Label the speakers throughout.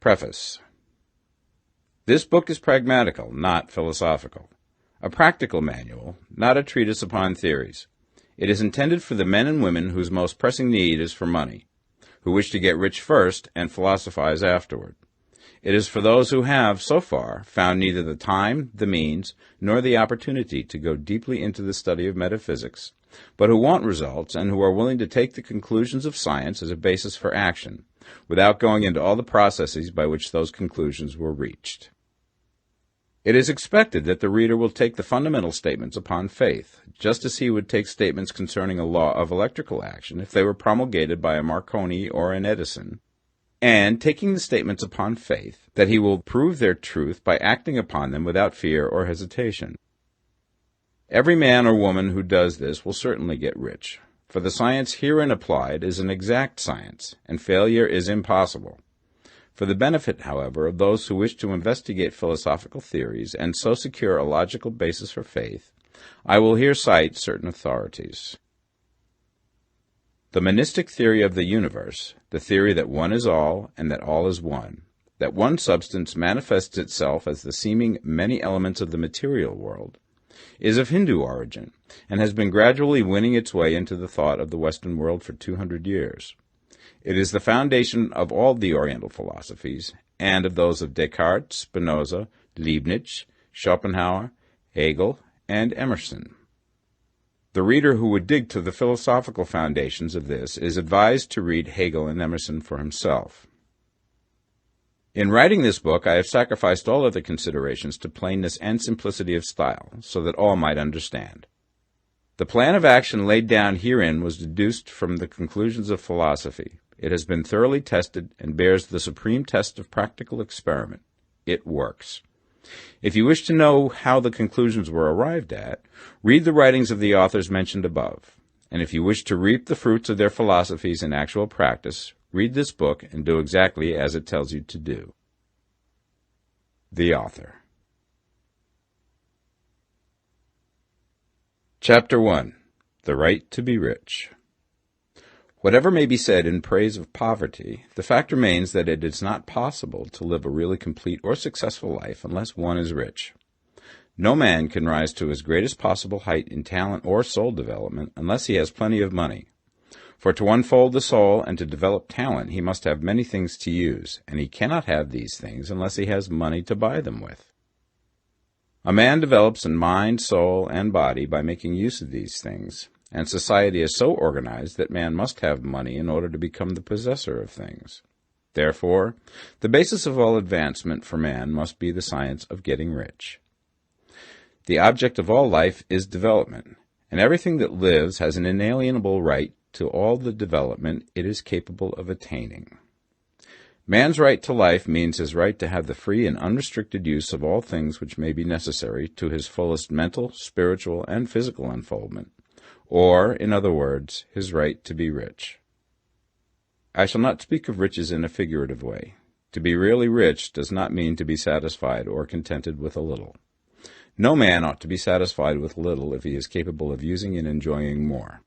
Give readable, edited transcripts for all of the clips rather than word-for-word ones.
Speaker 1: Preface. This book is pragmatical, not philosophical. A practical manual, not a treatise upon theories. It is intended for the men and women whose most pressing need is for money, who wish to get rich first and philosophize afterward. It is for those who have, so far, found neither the time, the means, nor the opportunity to go deeply into the study of metaphysics, but who want results and who are willing to take the conclusions of science as a basis for action, without going into all the processes by which those conclusions were reached. It is expected that the reader will take the fundamental statements upon faith, just as he would take statements concerning a law of electrical action if they were promulgated by a Marconi or an Edison, and taking the statements upon faith, that he will prove their truth by acting upon them without fear or hesitation. Every man or woman who does this will certainly get rich, for the science herein applied is an exact science, and failure is impossible. For the benefit, however, of those who wish to investigate philosophical theories and so secure a logical basis for faith, I will here cite certain authorities. The monistic theory of the universe, the theory that one is all and that all is one, that one substance manifests itself as the seeming many elements of the material world, is of Hindu origin and has been gradually winning its way into the thought of the Western world for 200 years. It is the foundation of all the Oriental philosophies and of those of Descartes, Spinoza, Leibniz, Schopenhauer, Hegel, and Emerson. The reader who would dig to the philosophical foundations of this is advised to read Hegel and Emerson for himself. In writing this book, I have sacrificed all other considerations to plainness and simplicity of style, so that all might understand. The plan of action laid down herein was deduced from the conclusions of philosophy. It has been thoroughly tested and bears the supreme test of practical experiment. It works. If you wish to know how the conclusions were arrived at, read the writings of the authors mentioned above. And if you wish to reap the fruits of their philosophies in actual practice, read this book and do exactly as it tells you to do. The author. Chapter 1. The Right to be Rich. Whatever may be said in praise of poverty, the fact remains that it is not possible to live a really complete or successful life unless one is rich. No man can rise to his greatest possible height in talent or soul development unless he has plenty of money. For to unfold the soul and to develop talent, he must have many things to use, and he cannot have these things unless he has money to buy them with. A man develops in mind, soul, and body by making use of these things, and society is so organized that man must have money in order to become the possessor of things. Therefore, the basis of all advancement for man must be the science of getting rich. The object of all life is development, and everything that lives has an inalienable right to all the development it is capable of attaining. Man's right to life means his right to have the free and unrestricted use of all things which may be necessary to his fullest mental, spiritual, and physical unfoldment, or, in other words, his right to be rich. I shall not speak of riches in a figurative way. To be really rich does not mean to be satisfied or contented with a little. No man ought to be satisfied with little if he is capable of using and enjoying more.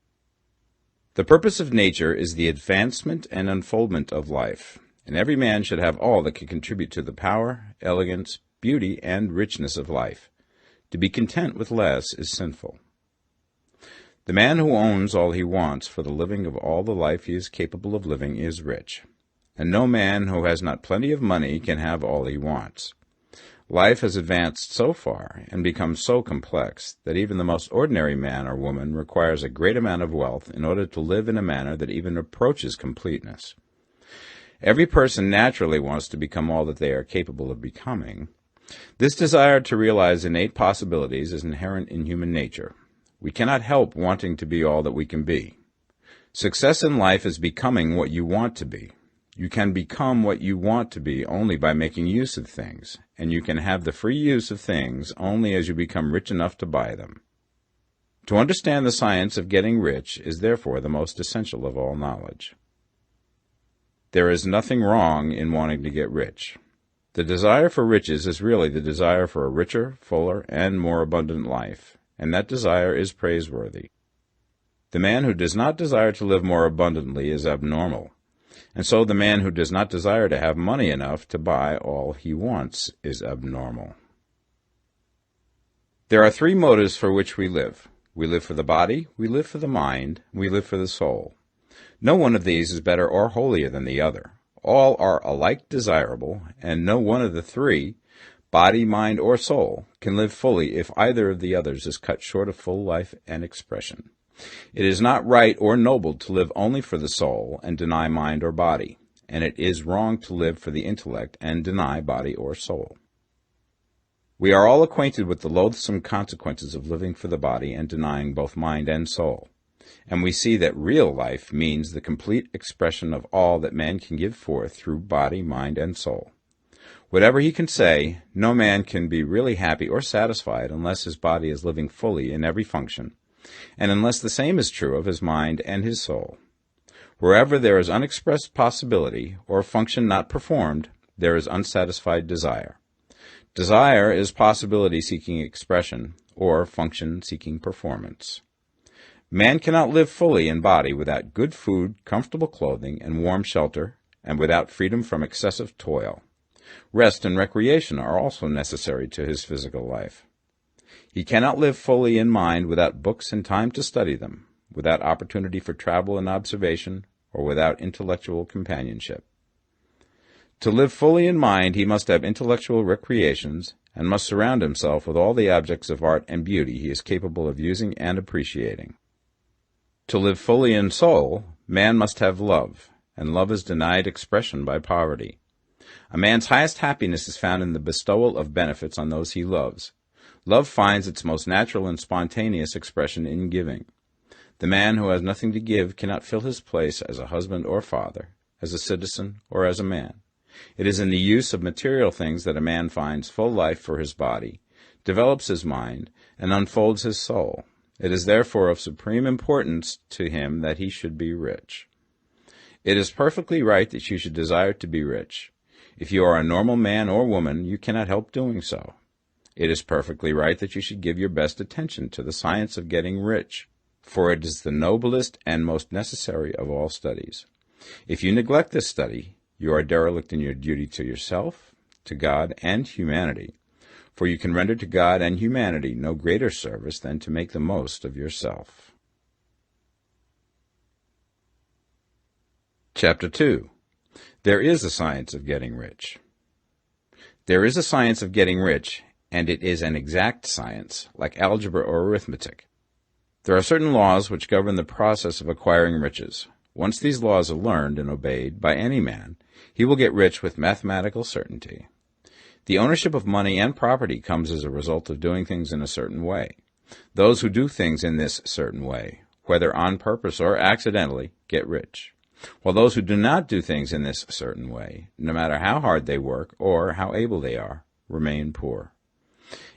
Speaker 1: The purpose of nature is the advancement and unfoldment of life, and every man should have all that can contribute to the power, elegance, beauty, and richness of life. To be content with less is sinful. The man who owns all he wants for the living of all the life he is capable of living is rich, and no man who has not plenty of money can have all he wants. Life has advanced so far and become so complex that even the most ordinary man or woman requires a great amount of wealth in order to live in a manner that even approaches completeness. Every person naturally wants to become all that they are capable of becoming. This desire to realize innate possibilities is inherent in human nature. We cannot help wanting to be all that we can be. Success in life is becoming what you want to be. You can become what you want to be only by making use of things, and you can have the free use of things only as you become rich enough to buy them. To understand the science of getting rich is therefore the most essential of all knowledge. There is nothing wrong in wanting to get rich. The desire for riches is really the desire for a richer, fuller, and more abundant life, and that desire is praiseworthy. The man who does not desire to live more abundantly is abnormal. And so the man who does not desire to have money enough to buy all he wants is abnormal. There are three motives for which we live. We live for the body, we live for the mind, we live for the soul. No one of these is better or holier than the other. All are alike desirable, and no one of the three, body, mind, or soul, can live fully if either of the others is cut short of full life and expression. It is not right or noble to live only for the soul and deny mind or body, and it is wrong to live for the intellect and deny body or soul. We are all acquainted with the loathsome consequences of living for the body and denying both mind and soul, and we see that real life means the complete expression of all that man can give forth through body, mind, and soul. Whatever he can say, no man can be really happy or satisfied unless his body is living fully in every function, and unless the same is true of his mind and his soul. Wherever there is unexpressed possibility, or function not performed, there is unsatisfied desire. Desire is possibility seeking expression, or function seeking performance. Man cannot live fully in body without good food, comfortable clothing, and warm shelter, and without freedom from excessive toil. Rest and recreation are also necessary to his physical life. He cannot live fully in mind without books and time to study them, without opportunity for travel and observation, or without intellectual companionship. To live fully in mind, he must have intellectual recreations, and must surround himself with all the objects of art and beauty he is capable of using and appreciating. To live fully in soul, man must have love, and love is denied expression by poverty. A man's highest happiness is found in the bestowal of benefits on those he loves. Love finds its most natural and spontaneous expression in giving. The man who has nothing to give cannot fill his place as a husband or father, as a citizen or as a man. It is in the use of material things that a man finds full life for his body, develops his mind, and unfolds his soul. It is therefore of supreme importance to him that he should be rich. It is perfectly right that you should desire to be rich. If you are a normal man or woman, you cannot help doing so. It is perfectly right that you should give your best attention to the science of getting rich, for it is the noblest and most necessary of all studies. If you neglect this study, you are derelict in your duty to yourself, to God, and humanity, for you can render to God and humanity no greater service than to make the most of yourself. Chapter 2. There is a science of getting rich. There is a science of getting rich, and it is an exact science, like algebra or arithmetic. There are certain laws which govern the process of acquiring riches. Once these laws are learned and obeyed by any man, he will get rich with mathematical certainty. The ownership of money and property comes as a result of doing things in a certain way. Those who do things in this certain way, whether on purpose or accidentally, get rich, while those who do not do things in this certain way, no matter how hard they work or how able they are, remain poor.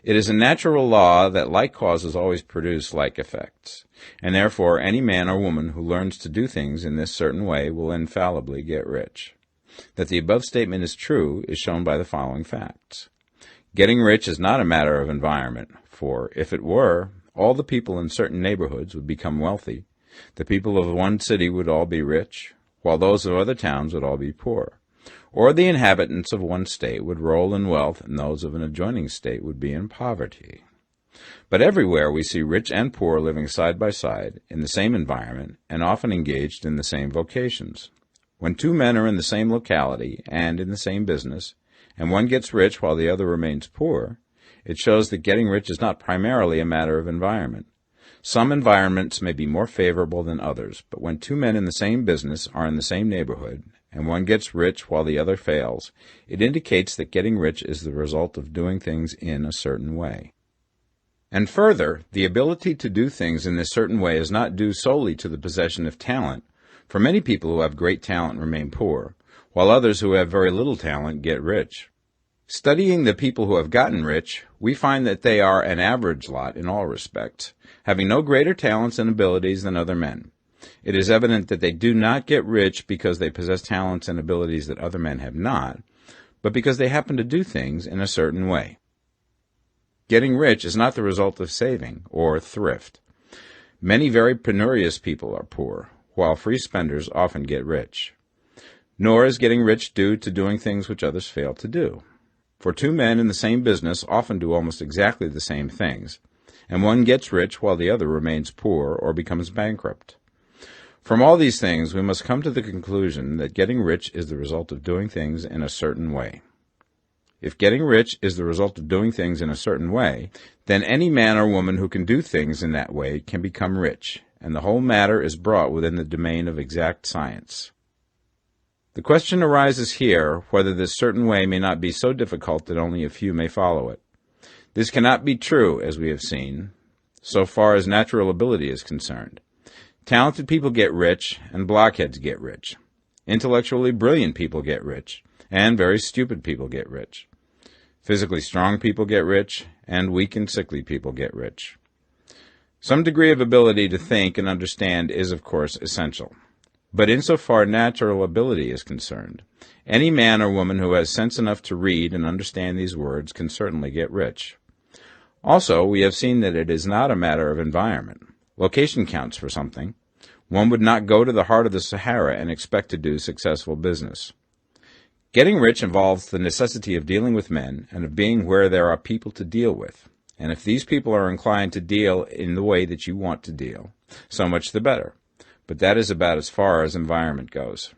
Speaker 1: It is a natural law that like causes always produce like effects, and therefore any man or woman who learns to do things in this certain way will infallibly get rich. That the above statement is true is shown by the following facts. Getting rich is not a matter of environment, for if it were, all the people in certain neighborhoods would become wealthy. The people of one city would all be rich, while those of other towns would all be poor. Or the inhabitants of one state would roll in wealth, and those of an adjoining state would be in poverty. But everywhere we see rich and poor living side by side, in the same environment, and often engaged in the same vocations. When two men are in the same locality and in the same business, and one gets rich while the other remains poor, it shows that getting rich is not primarily a matter of environment. Some environments may be more favorable than others, but when two men in the same business are in the same neighborhood, and one gets rich while the other fails, it indicates that getting rich is the result of doing things in a certain way. And further, the ability to do things in this certain way is not due solely to the possession of talent, for many people who have great talent remain poor, while others who have very little talent get rich. Studying the people who have gotten rich, we find that they are an average lot in all respects, having no greater talents and abilities than other men. It is evident that they do not get rich because they possess talents and abilities that other men have not, but because they happen to do things in a certain way. Getting rich is not the result of saving or thrift. Many very penurious people are poor, while free spenders often get rich. Nor is getting rich due to doing things which others fail to do. For two men in the same business often do almost exactly the same things, and one gets rich while the other remains poor or becomes bankrupt. From all these things, we must come to the conclusion that getting rich is the result of doing things in a certain way. If getting rich is the result of doing things in a certain way, then any man or woman who can do things in that way can become rich, and the whole matter is brought within the domain of exact science. The question arises here whether this certain way may not be so difficult that only a few may follow it. This cannot be true, as we have seen, so far as natural ability is concerned. Talented people get rich, and blockheads get rich. Intellectually brilliant people get rich, and very stupid people get rich. Physically strong people get rich, and weak and sickly people get rich. Some degree of ability to think and understand is, of course, essential. But insofar natural ability is concerned, any man or woman who has sense enough to read and understand these words can certainly get rich. Also, we have seen that it is not a matter of environment. Location counts for something. One would not go to the heart of the Sahara and expect to do successful business. Getting rich involves the necessity of dealing with men and of being where there are people to deal with. And if these people are inclined to deal in the way that you want to deal, so much the better. But that is about as far as environment goes.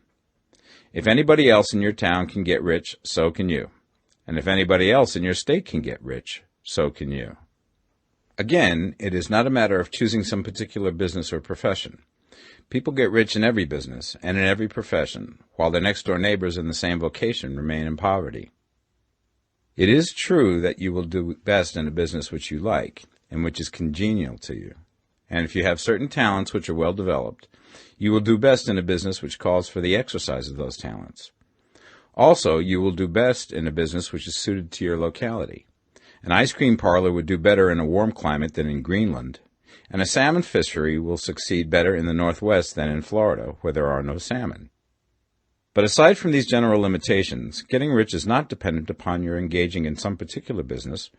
Speaker 1: If anybody else in your town can get rich, so can you. And if anybody else in your state can get rich, so can you. Again, it is not a matter of choosing some particular business or profession. People get rich in every business and in every profession, while their next-door neighbors in the same vocation remain in poverty. It is true that you will do best in a business which you like and which is congenial to you. And if you have certain talents which are well developed, you will do best in a business which calls for the exercise of those talents. Also, you will do best in a business which is suited to your locality. An ice cream parlor would do better in a warm climate than in Greenland, and a salmon fishery will succeed better in the Northwest than in Florida, where there are no salmon. But aside from these general limitations, getting rich is not dependent upon your engaging in some particular business,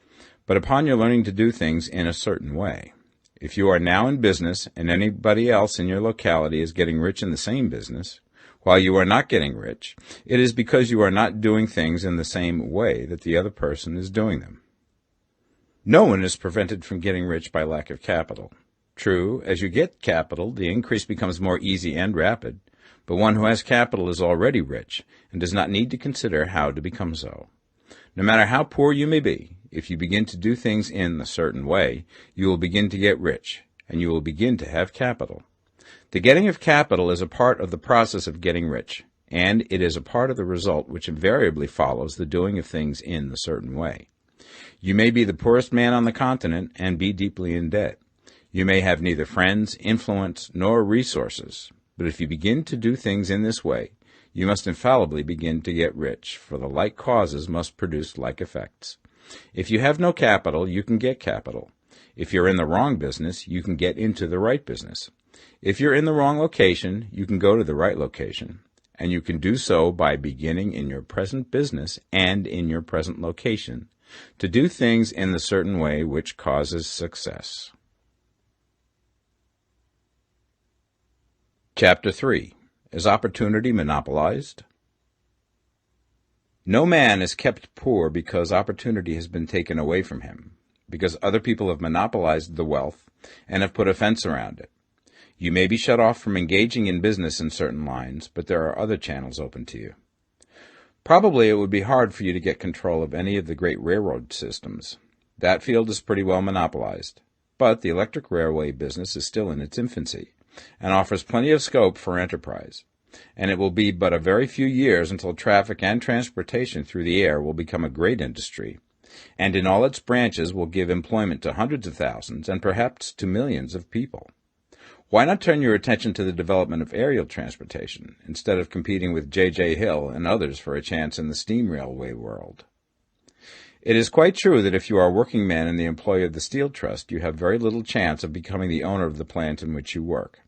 Speaker 1: but upon your learning to do things in a certain way. If you are now in business and anybody else in your locality is getting rich in the same business, while you are not getting rich, it is because you are not doing things in the same way that the other person is doing them. No one is prevented from getting rich by lack of capital. True, as you get capital, the increase becomes more easy and rapid, but one who has capital is already rich and does not need to consider how to become so. No matter how poor you may be, if you begin to do things in a certain way, you will begin to get rich, and you will begin to have capital. The getting of capital is a part of the process of getting rich, and it is a part of the result which invariably follows the doing of things in a certain way. You may be the poorest man on the continent and be deeply in debt. You may have neither friends, influence, nor resources, but if you begin to do things in this way, you must infallibly begin to get rich, for the like causes must produce like effects. If you have no capital, you can get capital. If you're in the wrong business, you can get into the right business. If you're in the wrong location, you can go to the right location, and you can do so by beginning in your present business and in your present location, to do things in the certain way which causes success. Chapter 3. Is opportunity monopolized? No man is kept poor because opportunity has been taken away from him, because other people have monopolized the wealth and have put a fence around it. You may be shut off from engaging in business in certain lines, but there are other channels open to you. Probably it would be hard for you to get control of any of the great railroad systems. That field is pretty well monopolized, but the electric railway business is still in its infancy and offers plenty of scope for enterprise, and it will be but a very few years until traffic and transportation through the air will become a great industry, and in all its branches will give employment to hundreds of thousands and perhaps to millions of people. Why not turn your attention to the development of aerial transportation, instead of competing with J.J. Hill and others for a chance in the steam railway world? It is quite true that if you are a working man in the employ of the Steel Trust, you have very little chance of becoming the owner of the plant in which you work.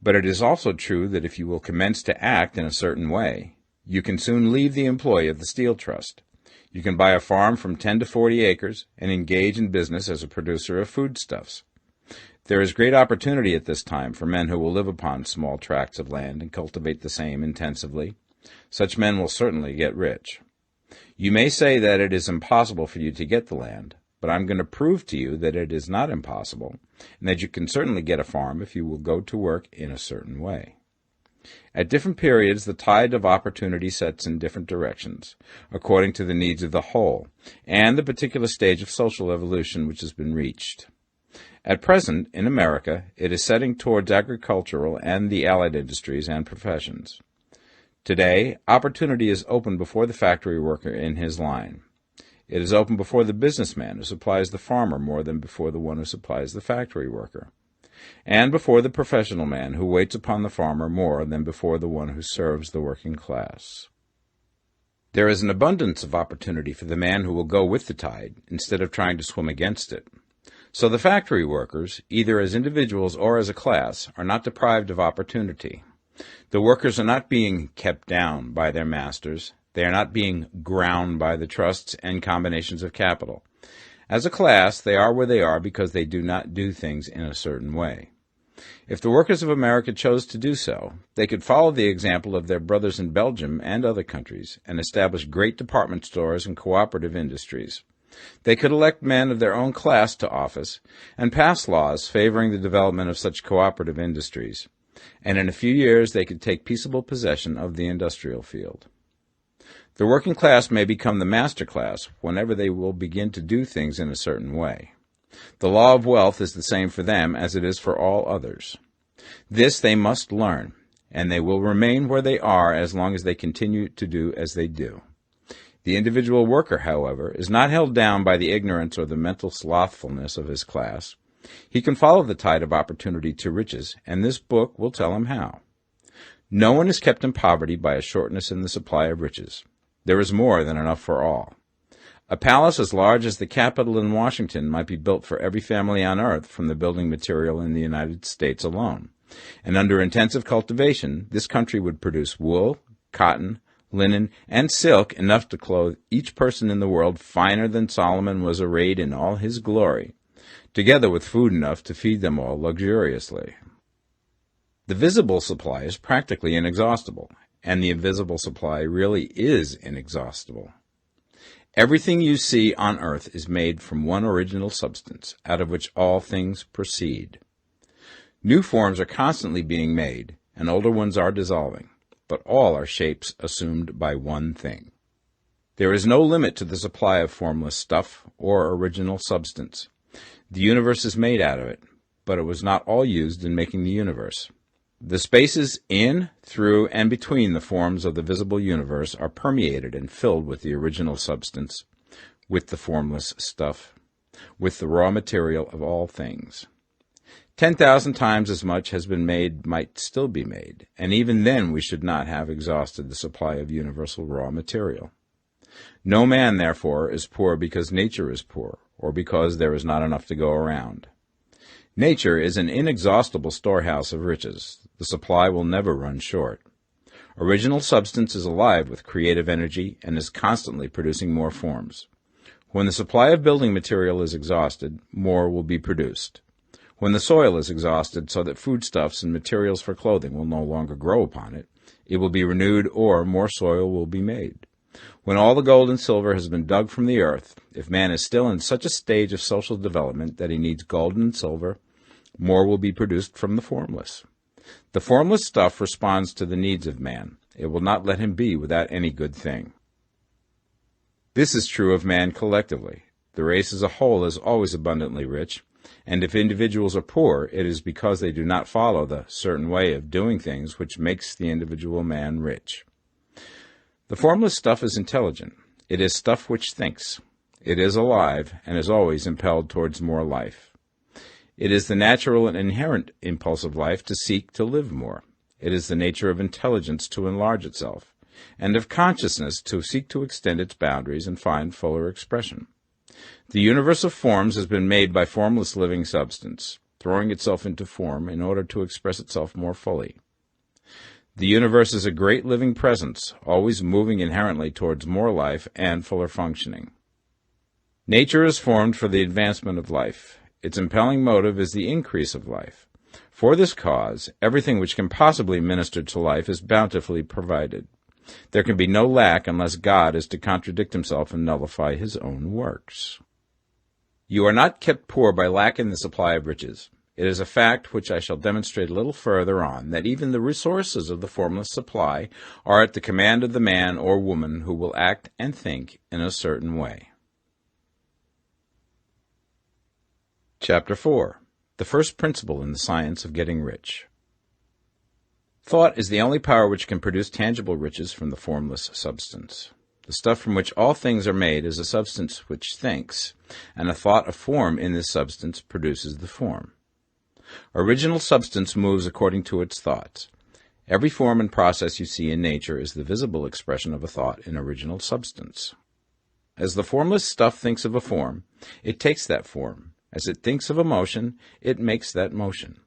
Speaker 1: But it is also true that if you will commence to act in a certain way, you can soon leave the employ of the Steel Trust. You can buy a farm from 10 to 40 acres and engage in business as a producer of foodstuffs. There is great opportunity at this time for men who will live upon small tracts of land and cultivate the same intensively. Such men will certainly get rich. You may say that it is impossible for you to get the land, but I'm going to prove to you that it is not impossible, and that you can certainly get a farm if you will go to work in a certain way. At different periods, the tide of opportunity sets in different directions, according to the needs of the whole, and the particular stage of social evolution which has been reached. At present, in America, it is setting towards agricultural and the allied industries and professions. Today, opportunity is open before the factory worker in his line. It is open before the businessman who supplies the farmer more than before the one who supplies the factory worker, and before the professional man who waits upon the farmer more than before the one who serves the working class. There is an abundance of opportunity for the man who will go with the tide instead of trying to swim against it. So the factory workers, either as individuals or as a class, are not deprived of opportunity. The workers are not being kept down by their masters. They are not being ground by the trusts and combinations of capital. As a class, they are where they are because they do not do things in a certain way. If the workers of America chose to do so, they could follow the example of their brothers in Belgium and other countries and establish great department stores and cooperative industries. They could elect men of their own class to office and pass laws favoring the development of such cooperative industries, and in a few years they could take peaceable possession of the industrial field. The working class may become the master class whenever they will begin to do things in a certain way. The law of wealth is the same for them as it is for all others. This they must learn, and they will remain where they are as long as they continue to do as they do. The individual worker, however, is not held down by the ignorance or the mental slothfulness of his class. He can follow the tide of opportunity to riches, and this book will tell him how. No one is kept in poverty by a shortness in the supply of riches. There is more than enough for all. A palace as large as the Capitol in Washington might be built for every family on earth from the building material in the United States alone. And under intensive cultivation, this country would produce wool, cotton, linen, and silk enough to clothe each person in the world finer than Solomon was arrayed in all his glory, together with food enough to feed them all luxuriously. The visible supply is practically inexhaustible, and the invisible supply really is inexhaustible. Everything you see on earth is made from one original substance, out of which all things proceed. New forms are constantly being made, and older ones are dissolving, but all are shapes assumed by one thing. There is no limit to the supply of formless stuff or original substance. The universe is made out of it, but it was not all used in making the universe. The spaces in, through, and between the forms of the visible universe are permeated and filled with the original substance, with the formless stuff, with the raw material of all things. 10,000 times as much has been made might still be made, and even then we should not have exhausted the supply of universal raw material. No man, therefore, is poor because nature is poor, or because there is not enough to go around. Nature is an inexhaustible storehouse of riches. The supply will never run short. Original substance is alive with creative energy and is constantly producing more forms. When the supply of building material is exhausted, more will be produced. When the soil is exhausted so that foodstuffs and materials for clothing will no longer grow upon it, it will be renewed or more soil will be made. When all the gold and silver has been dug from the earth, if man is still in such a stage of social development that he needs gold and silver, more will be produced from the formless. The formless stuff responds to the needs of man. It will not let him be without any good thing. This is true of man collectively. The race as a whole is always abundantly rich, and if individuals are poor, it is because they do not follow the certain way of doing things which makes the individual man rich. The formless stuff is intelligent. It is stuff which thinks. It is alive and is always impelled towards more life. It is the natural and inherent impulse of life to seek to live more. It is the nature of intelligence to enlarge itself, and of consciousness to seek to extend its boundaries and find fuller expression. The universe of forms has been made by formless living substance, throwing itself into form in order to express itself more fully. The universe is a great living presence, always moving inherently towards more life and fuller functioning. Nature is formed for the advancement of life. Its impelling motive is the increase of life. For this cause, everything which can possibly minister to life is bountifully provided. There can be no lack unless God is to contradict himself and nullify his own works. You are not kept poor by lack in the supply of riches. It is a fact which I shall demonstrate a little further on, that even the resources of the formless supply are at the command of the man or woman who will act and think in a certain way. Chapter 4. The first principle in the science of getting rich. Thought is the only power which can produce tangible riches from the formless substance. The stuff from which all things are made is a substance which thinks, and a thought of form in this substance produces the form. Original substance moves according to its thoughts. Every form and process you see in nature is the visible expression of a thought in original substance. As the formless stuff thinks of a form, it takes that form. As it thinks of a motion, it makes that motion.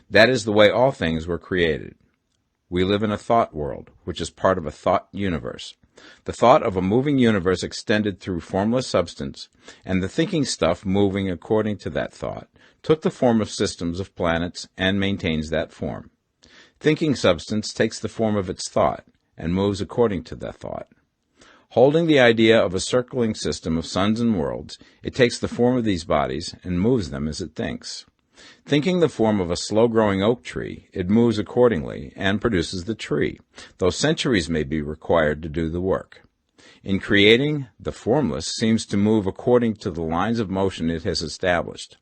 Speaker 1: That is the way all things were created. We live in a thought world, which is part of a thought universe. The thought of a moving universe extended through formless substance, and the thinking stuff moving according to that thought, took the form of systems of planets and maintains that form. Thinking substance takes the form of its thought and moves according to that thought. Holding the idea of a circling system of suns and worlds, it takes the form of these bodies and moves them as it thinks. Thinking the form of a slow-growing oak tree, it moves accordingly and produces the tree, though centuries may be required to do the work. In creating, the formless seems to move according to the lines of motion it has established.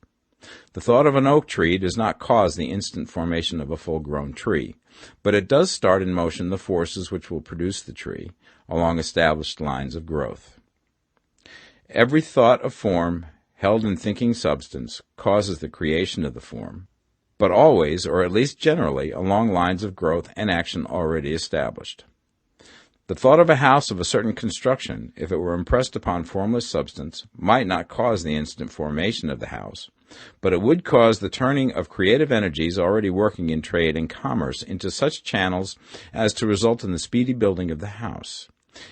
Speaker 1: The thought of an oak tree does not cause the instant formation of a full-grown tree, but it does start in motion the forces which will produce the tree, along established lines of growth. Every thought of form held in thinking substance causes the creation of the form, but always, or at least generally, along lines of growth and action already established. The thought of a house of a certain construction, if it were impressed upon formless substance, might not cause the instant formation of the house, but it would cause the turning of creative energies already working in trade and commerce into such channels as to result in the speedy building of the house.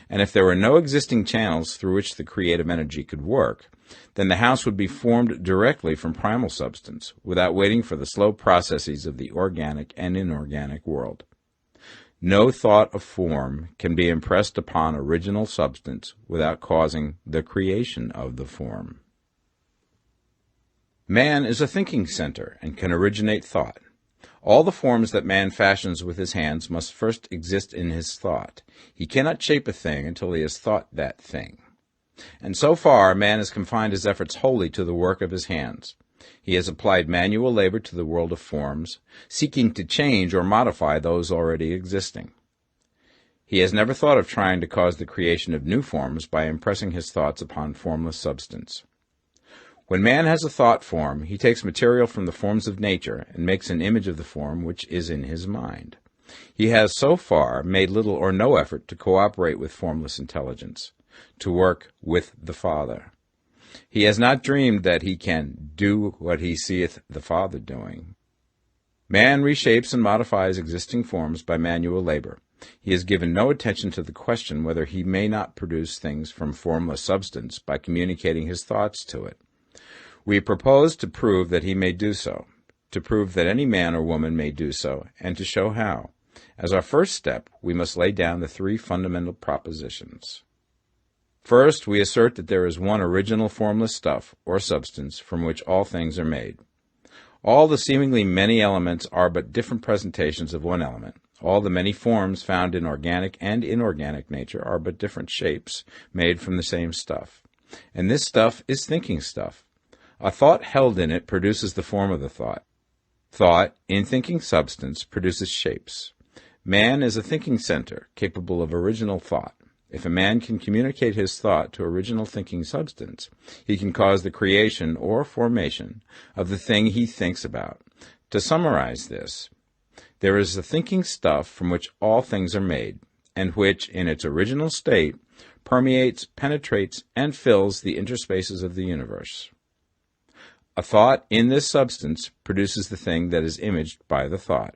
Speaker 1: And if there were no existing channels through which the creative energy could work, then the house would be formed directly from primal substance, without waiting for the slow processes of the organic and inorganic world. No thought of form can be impressed upon original substance without causing the creation of the form. Man is a thinking center and can originate thought. All the forms that man fashions with his hands must first exist in his thought. He cannot shape a thing until he has thought that thing. And so far, man has confined his efforts wholly to the work of his hands. He has applied manual labor to the world of forms, seeking to change or modify those already existing. He has never thought of trying to cause the creation of new forms by impressing his thoughts upon formless substance. When man has a thought form, he takes material from the forms of nature and makes an image of the form which is in his mind. He has so far made little or no effort to cooperate with formless intelligence, to work with the Father. He has not dreamed that he can do what he seeth the Father doing. Man reshapes and modifies existing forms by manual labor. He has given no attention to the question whether he may not produce things from formless substance by communicating his thoughts to it. We propose to prove that he may do so, to prove that any man or woman may do so, and to show how. As our first step, we must lay down the three fundamental propositions. First, we assert that there is one original formless stuff, or substance, from which all things are made. All the seemingly many elements are but different presentations of one element. All the many forms found in organic and inorganic nature are but different shapes made from the same stuff. And this stuff is thinking stuff. A thought held in it produces the form of the thought. Thought, in thinking substance, produces shapes. Man is a thinking center, capable of original thought. If a man can communicate his thought to original thinking substance, he can cause the creation or formation of the thing he thinks about. To summarize this, there is the thinking stuff from which all things are made, and which, in its original state, permeates, penetrates, and fills the interspaces of the universe. A thought in this substance produces the thing that is imaged by the thought.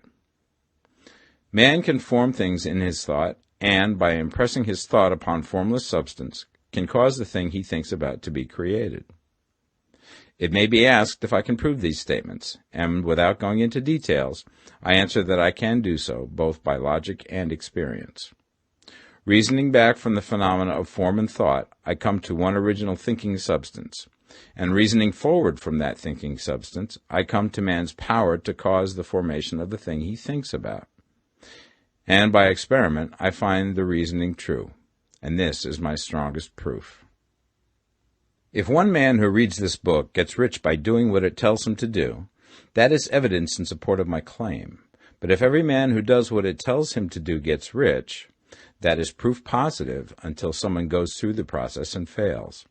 Speaker 1: Man can form things in his thought, and, by impressing his thought upon formless substance, can cause the thing he thinks about to be created. It may be asked if I can prove these statements, and without going into details, I answer that I can do so, both by logic and experience. Reasoning back from the phenomena of form and thought, I come to one original thinking substance. And reasoning forward from that thinking substance, I come to man's power to cause the formation of the thing he thinks about. And by experiment, I find the reasoning true. And this is my strongest proof. If one man who reads this book gets rich by doing what it tells him to do, that is evidence in support of my claim. But if every man who does what it tells him to do gets rich, that is proof positive until someone goes through the process and fails.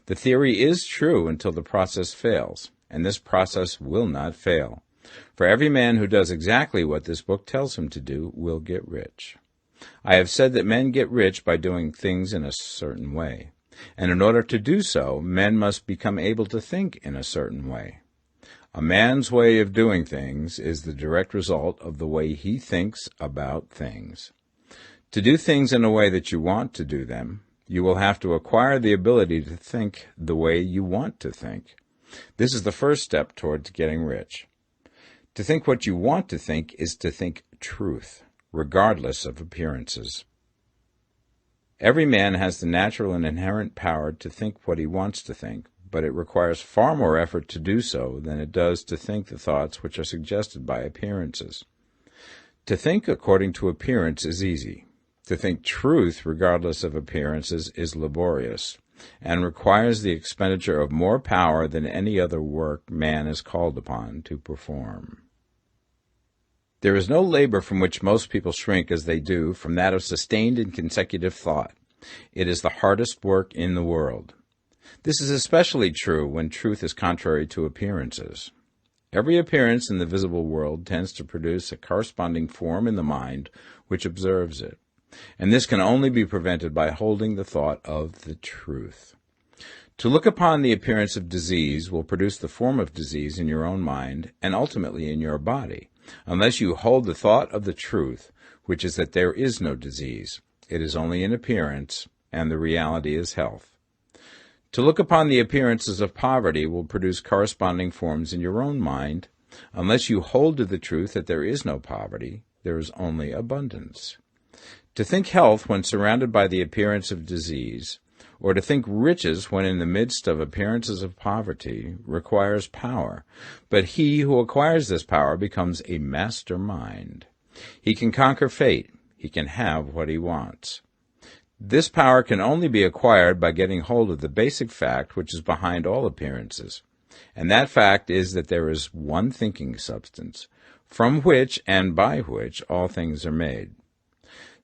Speaker 1: The theory is true until the process fails, and this process will not fail. For every man who does exactly what this book tells him to do will get rich. I have said that men get rich by doing things in a certain way, and in order to do so, men must become able to think in a certain way. A man's way of doing things is the direct result of the way he thinks about things. To do things in a way that you want to do them, you will have to acquire the ability to think the way you want to think. This is the first step towards getting rich. To think what you want to think is to think truth, regardless of appearances. Every man has the natural and inherent power to think what he wants to think, but it requires far more effort to do so than it does to think the thoughts which are suggested by appearances. To think according to appearance is easy. To think truth regardless of appearances is laborious, and requires the expenditure of more power than any other work man is called upon to perform. There is no labor from which most people shrink as they do from that of sustained and consecutive thought. It is the hardest work in the world. This is especially true when truth is contrary to appearances. Every appearance in the visible world tends to produce a corresponding form in the mind which observes it, and this can only be prevented by holding the thought of the truth. To look upon the appearance of disease will produce the form of disease in your own mind and ultimately in your body, unless you hold the thought of the truth, which is that there is no disease. It is only an appearance, and the reality is health. To look upon the appearances of poverty will produce corresponding forms in your own mind. Unless you hold to the truth that there is no poverty, there is only abundance. To think health when surrounded by the appearance of disease, or to think riches when in the midst of appearances of poverty, requires power. But he who acquires this power becomes a master mind. He can conquer fate. He can have what he wants. This power can only be acquired by getting hold of the basic fact which is behind all appearances, and that fact is that there is one thinking substance, from which and by which all things are made.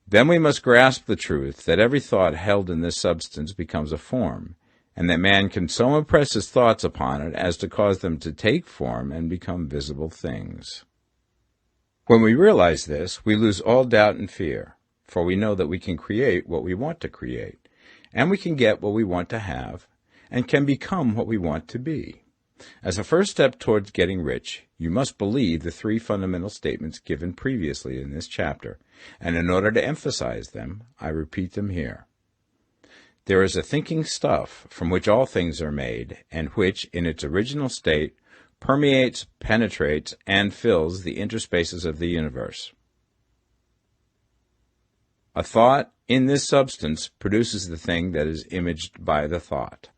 Speaker 1: Then we must grasp the truth that every thought held in this substance becomes a form, and that man can so impress his thoughts upon it as to cause them to take form and become visible things. When we realize this, we lose all doubt and fear, for we know that we can create what we want to create, and we can get what we want to have, and can become what we want to be. As a first step towards getting rich, you must believe the three fundamental statements given previously in this chapter, and in order to emphasize them, I repeat them here. There is a thinking stuff from which all things are made, and which, in its original state, permeates, penetrates, and fills the interspaces of the universe. A thought in this substance produces the thing that is imaged by the thought.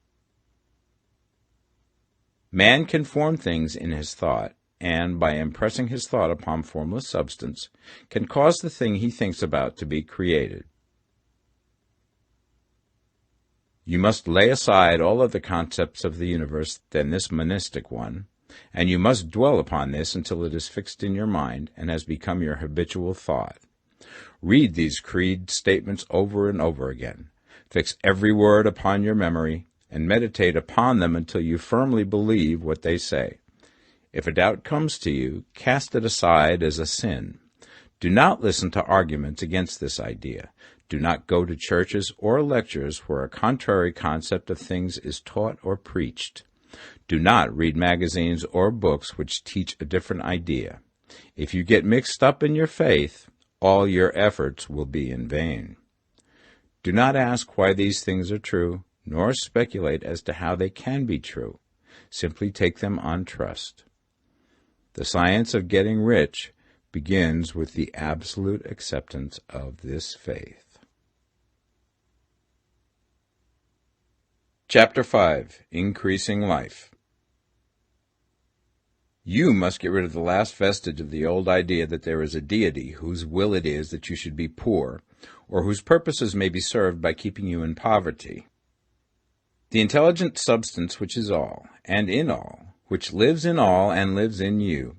Speaker 1: Man can form things in his thought, and, by impressing his thought upon formless substance, can cause the thing he thinks about to be created. You must lay aside all other concepts of the universe than this monistic one, and you must dwell upon this until it is fixed in your mind and has become your habitual thought. Read these creed statements over and over again. Fix every word upon your memory, and meditate upon them until you firmly believe what they say. If a doubt comes to you, cast it aside as a sin. Do not listen to arguments against this idea. Do not go to churches or lectures where a contrary concept of things is taught or preached. Do not read magazines or books which teach a different idea. If you get mixed up in your faith, all your efforts will be in vain. Do not ask why these things are true, nor speculate as to how they can be true. Simply take them on trust. The science of getting rich begins with the absolute acceptance of this faith. Chapter 5. Increasing Life. You must get rid of the last vestige of the old idea that there is a deity whose will it is that you should be poor, or whose purposes may be served by keeping you in poverty. The intelligent substance which is all, and in all, which lives in all and lives in you,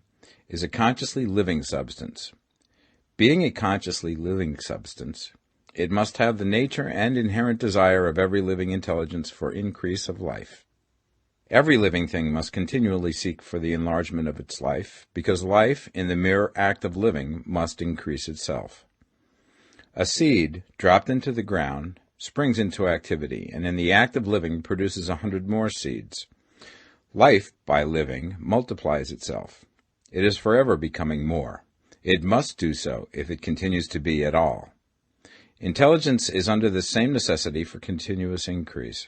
Speaker 1: is a consciously living substance. Being a consciously living substance, it must have the nature and inherent desire of every living intelligence for increase of life. Every living thing must continually seek for the enlargement of its life, because life, in the mere act of living, must increase itself. A seed, dropped into the ground, springs into activity, and in the act of living produces 100 more seeds. Life, by living, multiplies itself. It is forever becoming more. It must do so if it continues to be at all. Intelligence is under the same necessity for continuous increase.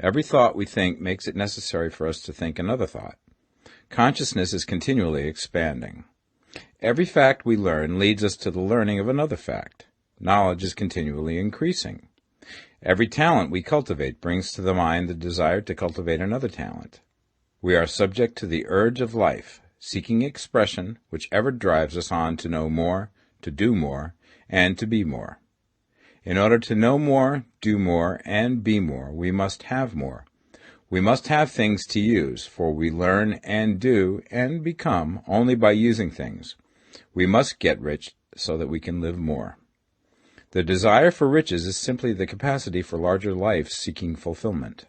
Speaker 1: Every thought we think makes it necessary for us to think another thought. Consciousness is continually expanding. Every fact we learn leads us to the learning of another fact. Knowledge is continually increasing. Every talent we cultivate brings to the mind the desire to cultivate another talent. We are subject to the urge of life, seeking expression, which ever drives us on to know more, to do more, and to be more. In order to know more, do more, and be more, we must have more. We must have things to use, for we learn and do and become only by using things. We must get rich so that we can live more. The desire for riches is simply the capacity for larger life seeking fulfillment.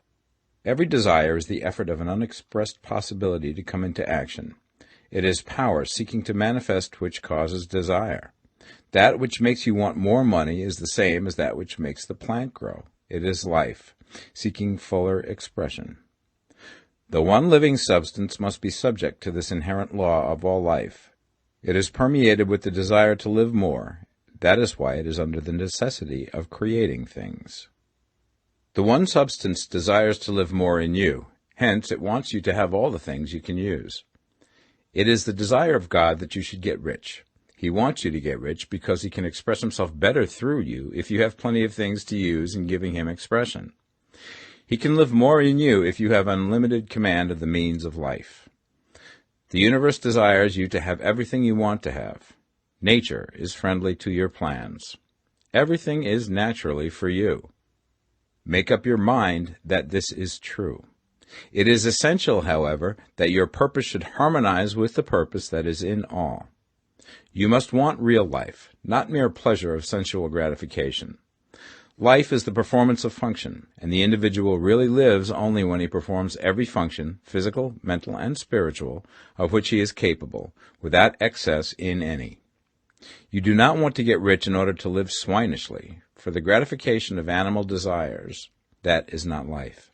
Speaker 1: Every desire is the effort of an unexpressed possibility to come into action. It is power seeking to manifest which causes desire. That which makes you want more money is the same as that which makes the plant grow. It is life, seeking fuller expression. The one living substance must be subject to this inherent law of all life. It is permeated with the desire to live more. That is why it is under the necessity of creating things. The one substance desires to live more in you. Hence, it wants you to have all the things you can use. It is the desire of God that you should get rich. He wants you to get rich because he can express himself better through you if you have plenty of things to use in giving him expression. He can live more in you if you have unlimited command of the means of life. The universe desires you to have everything you want to have. Nature is friendly to your plans. Everything is naturally for you. Make up your mind that this is true. It is essential, however, that your purpose should harmonize with the purpose that is in all. You must want real life, not mere pleasure of sensual gratification. Life is the performance of function, and the individual really lives only when he performs every function, physical, mental, and spiritual, of which he is capable, without excess in any. You do not want to get rich in order to live swinishly, for the gratification of animal desires, that is not life.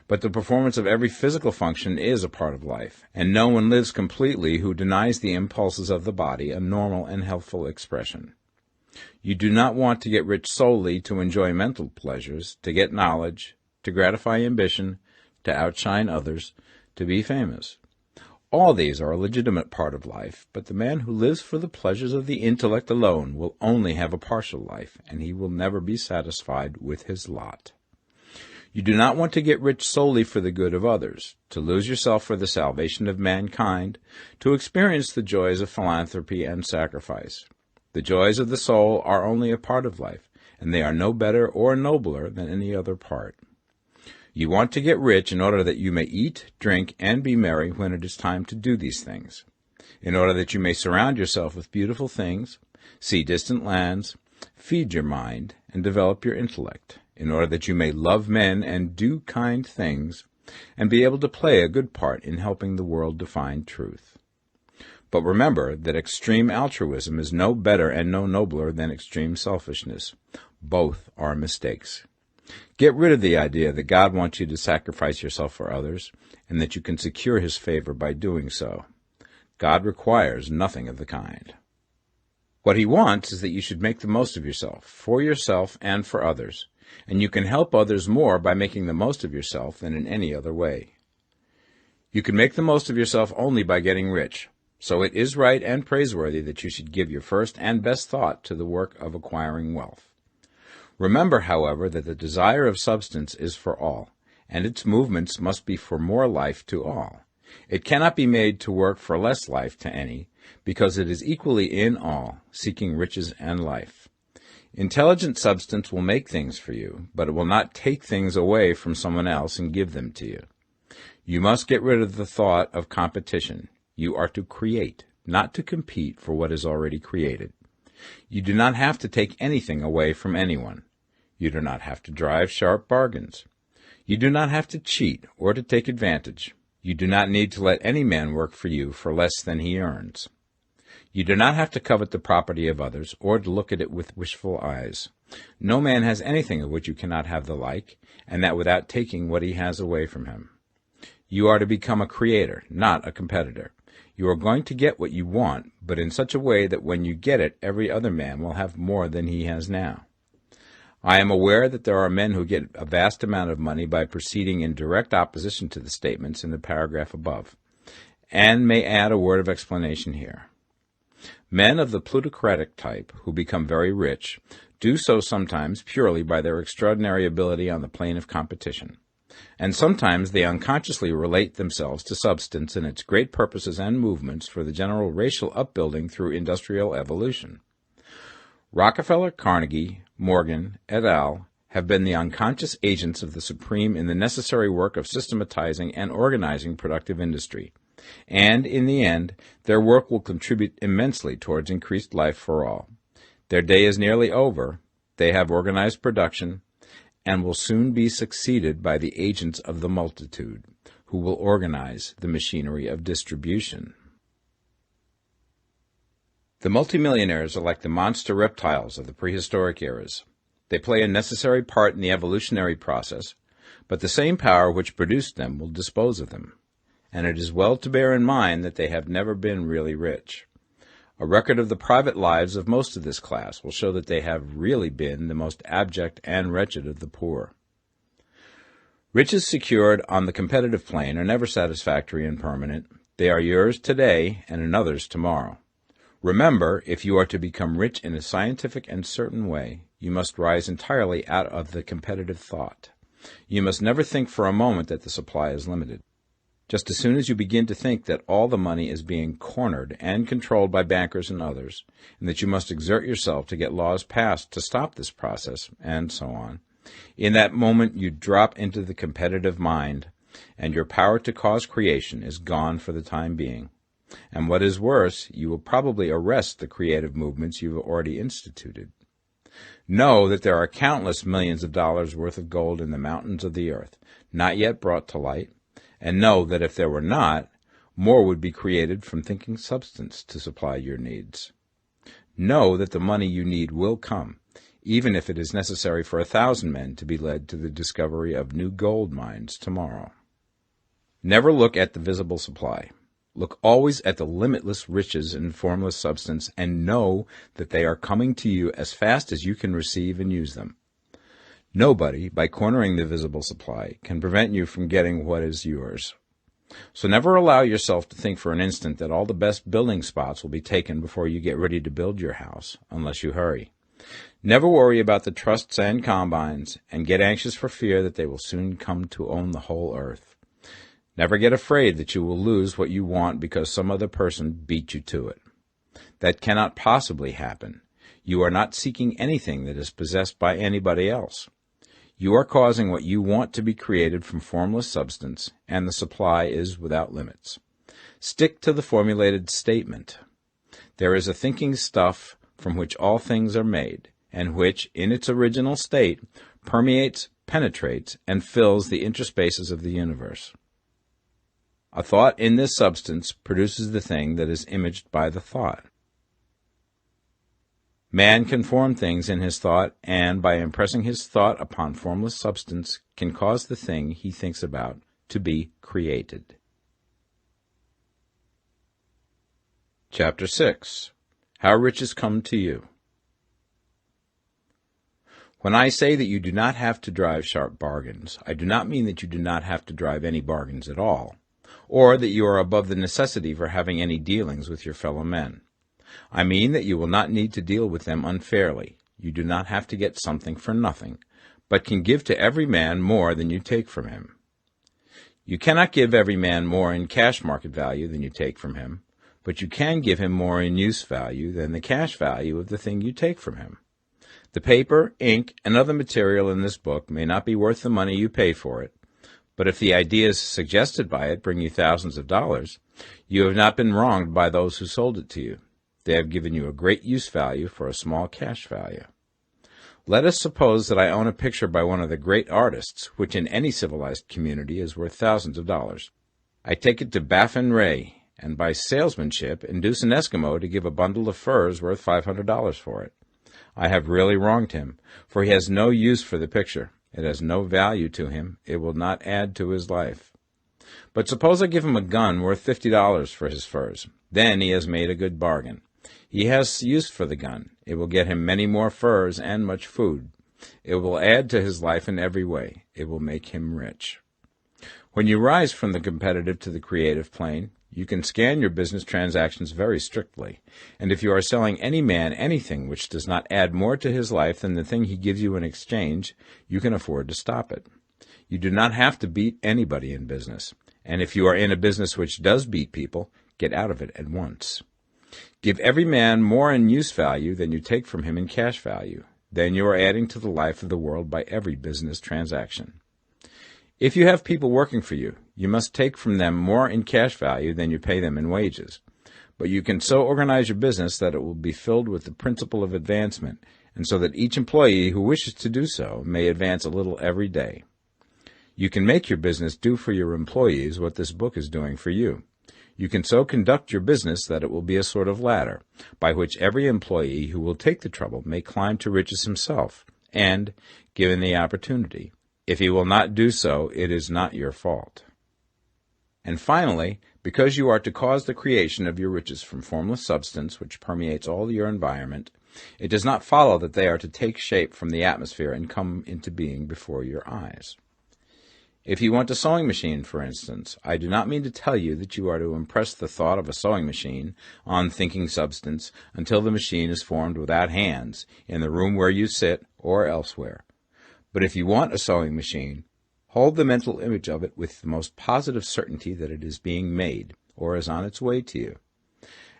Speaker 1: But the performance of every physical function is a part of life, and no one lives completely who denies the impulses of the body a normal and healthful expression. You do not want to get rich solely to enjoy mental pleasures, to get knowledge, to gratify ambition, to outshine others, to be famous. All these are a legitimate part of life, but the man who lives for the pleasures of the intellect alone will only have a partial life, and he will never be satisfied with his lot. You do not want to get rich solely for the good of others, to lose yourself for the salvation of mankind, to experience the joys of philanthropy and sacrifice. The joys of the soul are only a part of life, and they are no better or nobler than any other part. You want to get rich in order that you may eat, drink, and be merry when it is time to do these things, in order that you may surround yourself with beautiful things, see distant lands, feed your mind, and develop your intellect, in order that you may love men and do kind things, and be able to play a good part in helping the world to find truth. But remember that extreme altruism is no better and no nobler than extreme selfishness. Both are mistakes. Get rid of the idea that God wants you to sacrifice yourself for others, and that you can secure his favor by doing so. God requires nothing of the kind. What he wants is that you should make the most of yourself, for yourself and for others, and you can help others more by making the most of yourself than in any other way. You can make the most of yourself only by getting rich, so it is right and praiseworthy that you should give your first and best thought to the work of acquiring wealth. Remember, however, that the desire of substance is for all, and its movements must be for more life to all. It cannot be made to work for less life to any, because it is equally in all, seeking riches and life. Intelligent substance will make things for you, but it will not take things away from someone else and give them to you. You must get rid of the thought of competition. You are to create, not to compete for what is already created. You do not have to take anything away from anyone. You do not have to drive sharp bargains. You do not have to cheat or to take advantage. You do not need to let any man work for you for less than he earns. You do not have to covet the property of others or to look at it with wishful eyes. No man has anything of which you cannot have the like, and that without taking what he has away from him. You are to become a creator, not a competitor. You are going to get what you want, but in such a way that when you get it, every other man will have more than he has now. I am aware that there are men who get a vast amount of money by proceeding in direct opposition to the statements in the paragraph above, and may add a word of explanation here. Men of the plutocratic type, who become very rich, do so sometimes purely by their extraordinary ability on the plane of competition, and sometimes they unconsciously relate themselves to substance and its great purposes and movements for the general racial upbuilding through industrial evolution. Rockefeller, Carnegie, Morgan, et al. Have been the unconscious agents of the supreme in the necessary work of systematizing and organizing productive industry, and, in the end, their work will contribute immensely towards increased life for all. Their day is nearly over, they have organized production, and will soon be succeeded by the agents of the multitude, who will organize the machinery of distribution. The multimillionaires are like the monster reptiles of the prehistoric eras. They play a necessary part in the evolutionary process, but the same power which produced them will dispose of them, and it is well to bear in mind that they have never been really rich. A record of the private lives of most of this class will show that they have really been the most abject and wretched of the poor. Riches secured on the competitive plane are never satisfactory and permanent. They are yours today and another's tomorrow. Remember, if you are to become rich in a scientific and certain way, you must rise entirely out of the competitive thought. You must never think for a moment that the supply is limited. Just as soon as you begin to think that all the money is being cornered and controlled by bankers and others, and that you must exert yourself to get laws passed to stop this process, and so on, in that moment you drop into the competitive mind, and your power to cause creation is gone for the time being. And what is worse, you will probably arrest the creative movements you have already instituted. Know that there are countless millions of dollars worth of gold in the mountains of the earth, not yet brought to light, and know that if there were not, more would be created from thinking substance to supply your needs. Know that the money you need will come, even if it is necessary for 1,000 men to be led to the discovery of new gold mines tomorrow. Never look at the visible supply. Look always at the limitless riches in formless substance, and know that they are coming to you as fast as you can receive and use them. Nobody, by cornering the visible supply, can prevent you from getting what is yours. So never allow yourself to think for an instant that all the best building spots will be taken before you get ready to build your house, unless you hurry. Never worry about the trusts and combines, and get anxious for fear that they will soon come to own the whole earth. Never get afraid that you will lose what you want because some other person beat you to it. That cannot possibly happen. You are not seeking anything that is possessed by anybody else. You are causing what you want to be created from formless substance, and the supply is without limits. Stick to the formulated statement. There is a thinking stuff from which all things are made, and which, in its original state, permeates, penetrates, and fills the interspaces of the universe. A thought in this substance produces the thing that is imaged by the thought. Man can form things in his thought, and by impressing his thought upon formless substance, can cause the thing he thinks about to be created. Chapter 6. How Riches Come to You. When I say that you do not have to drive sharp bargains, I do not mean that you do not have to drive any bargains at all, or that you are above the necessity for having any dealings with your fellow men. I mean that you will not need to deal with them unfairly. You do not have to get something for nothing, but can give to every man more than you take from him. You cannot give every man more in cash market value than you take from him, but you can give him more in use value than the cash value of the thing you take from him. The paper, ink, and other material in this book may not be worth the money you pay for it, but if the ideas suggested by it bring you thousands of dollars, you have not been wronged by those who sold it to you. They have given you a great use value for a small cash value. Let us suppose that I own a picture by one of the great artists, which in any civilized community is worth thousands of dollars. I take it to Baffin Ray, and by salesmanship induce an Eskimo to give a bundle of furs worth $500 for it. I have really wronged him, for he has no use for the picture. It has no value to him. It will not add to his life. But suppose I give him a gun worth $50 for his furs. Then he has made a good bargain. He has use for the gun. It will get him many more furs and much food. It will add to his life in every way. It will make him rich. When you rise from the competitive to the creative plane, you can scan your business transactions very strictly, and if you are selling any man anything which does not add more to his life than the thing he gives you in exchange, you can afford to stop it. You do not have to beat anybody in business, and if you are in a business which does beat people, get out of it at once. Give every man more in use value than you take from him in cash value. Then you are adding to the life of the world by every business transaction. If you have people working for you, you must take from them more in cash value than you pay them in wages. But you can so organize your business that it will be filled with the principle of advancement, and so that each employee who wishes to do so may advance a little every day. You can make your business do for your employees what this book is doing for you. You can so conduct your business that it will be a sort of ladder, by which every employee who will take the trouble may climb to riches himself, and, given the opportunity, if he will not do so, it is not your fault. And finally, because you are to cause the creation of your riches from formless substance which permeates all your environment, it does not follow that they are to take shape from the atmosphere and come into being before your eyes. If you want a sewing machine, for instance, I do not mean to tell you that you are to impress the thought of a sewing machine on thinking substance until the machine is formed without hands, in the room where you sit or elsewhere. But if you want a sewing machine, hold the mental image of it with the most positive certainty that it is being made, or is on its way to you.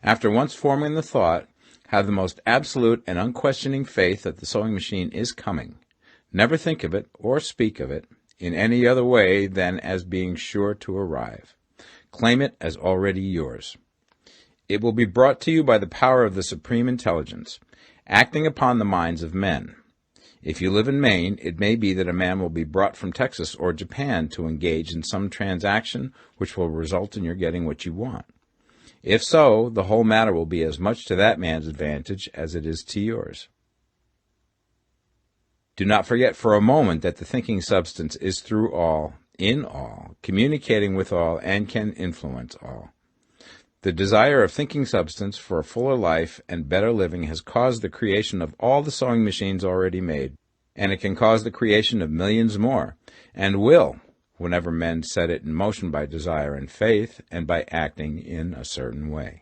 Speaker 1: After once forming the thought, have the most absolute and unquestioning faith that the sewing machine is coming. Never think of it, or speak of it, in any other way than as being sure to arrive. Claim it as already yours. It will be brought to you by the power of the Supreme Intelligence, acting upon the minds of men. If you live in Maine, it may be that a man will be brought from Texas or Japan to engage in some transaction which will result in your getting what you want. If so, the whole matter will be as much to that man's advantage as it is to yours. Do not forget for a moment that the thinking substance is through all, in all, communicating with all, and can influence all. The desire of thinking substance for a fuller life and better living has caused the creation of all the sewing machines already made, and it can cause the creation of millions more, and will, whenever men set it in motion by desire and faith, and by acting in a certain way.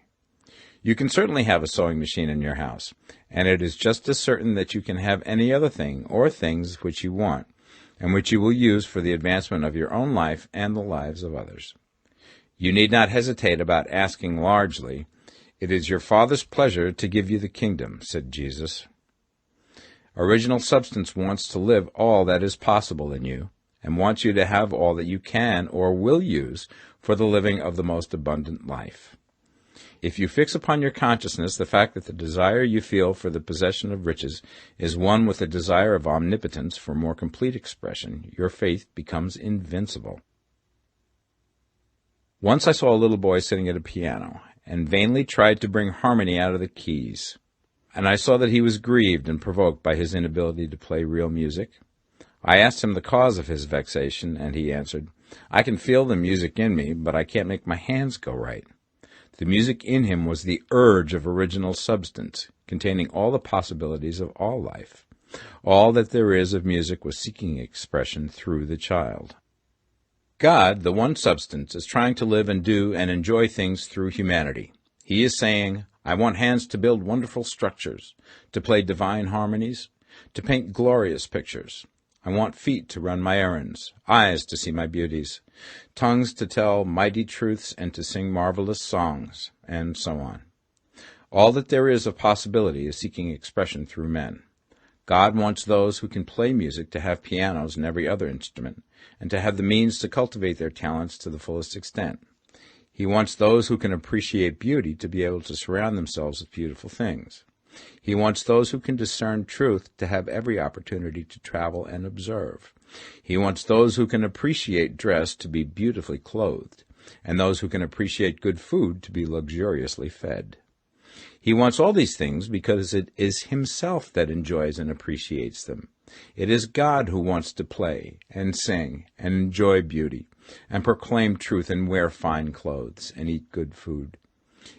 Speaker 1: You can certainly have a sewing machine in your house, and it is just as certain that you can have any other thing or things which you want, and which you will use for the advancement of your own life and the lives of others. You need not hesitate about asking largely. It is your Father's pleasure to give you the kingdom, said Jesus. Original substance wants to live all that is possible in you, and wants you to have all that you can or will use for the living of the most abundant life. If you fix upon your consciousness the fact that the desire you feel for the possession of riches is one with the desire of omnipotence for more complete expression, your faith becomes invincible. Once I saw a little boy sitting at a piano, and vainly tried to bring harmony out of the keys, and I saw that he was grieved and provoked by his inability to play real music. I asked him the cause of his vexation, and he answered, "I can feel the music in me, but I can't make my hands go right." The music in him was the urge of original substance, containing all the possibilities of all life. All that there is of music was seeking expression through the child. God, the one substance, is trying to live and do and enjoy things through humanity. He is saying, I want hands to build wonderful structures, to play divine harmonies, to paint glorious pictures. I want feet to run my errands, eyes to see my beauties, tongues to tell mighty truths and to sing marvelous songs, and so on. All that there is of possibility is seeking expression through men. God wants those who can play music to have pianos and every other instrument, and to have the means to cultivate their talents to the fullest extent. He wants those who can appreciate beauty to be able to surround themselves with beautiful things. He wants those who can discern truth to have every opportunity to travel and observe. He wants those who can appreciate dress to be beautifully clothed, and those who can appreciate good food to be luxuriously fed. He wants all these things because it is himself that enjoys and appreciates them. It is God who wants to play and sing and enjoy beauty and proclaim truth and wear fine clothes and eat good food.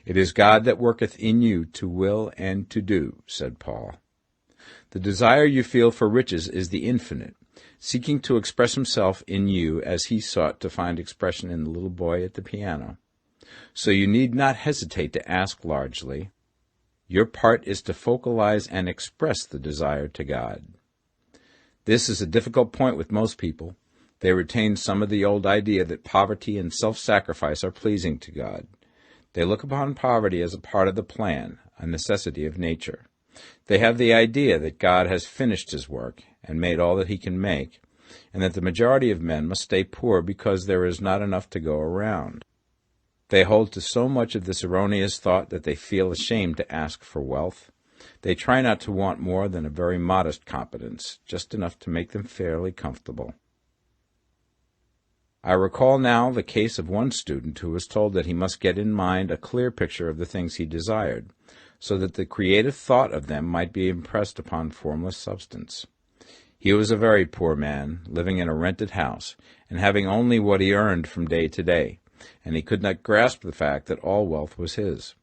Speaker 1: It is God that worketh in you to will and to do, said Paul. The desire you feel for riches is the infinite, seeking to express himself in you as he sought to find expression in the little boy at the piano. So you need not hesitate to ask largely. Your part is to focalize and express the desire to God. This is a difficult point with most people. They retain some of the old idea that poverty and self-sacrifice are pleasing to God. They look upon poverty as a part of the plan, a necessity of nature. They have the idea that God has finished his work and made all that he can make, and that the majority of men must stay poor because there is not enough to go around. They hold to so much of this erroneous thought that they feel ashamed to ask for wealth. They try not to want more than a very modest competence, just enough to make them fairly comfortable. I recall now the case of one student who was told that he must get in mind a clear picture of the things he desired, so that the creative thought of them might be impressed upon formless substance. He was a very poor man, living in a rented house, and having only what he earned from day to day, and he could not grasp the fact that all wealth was his.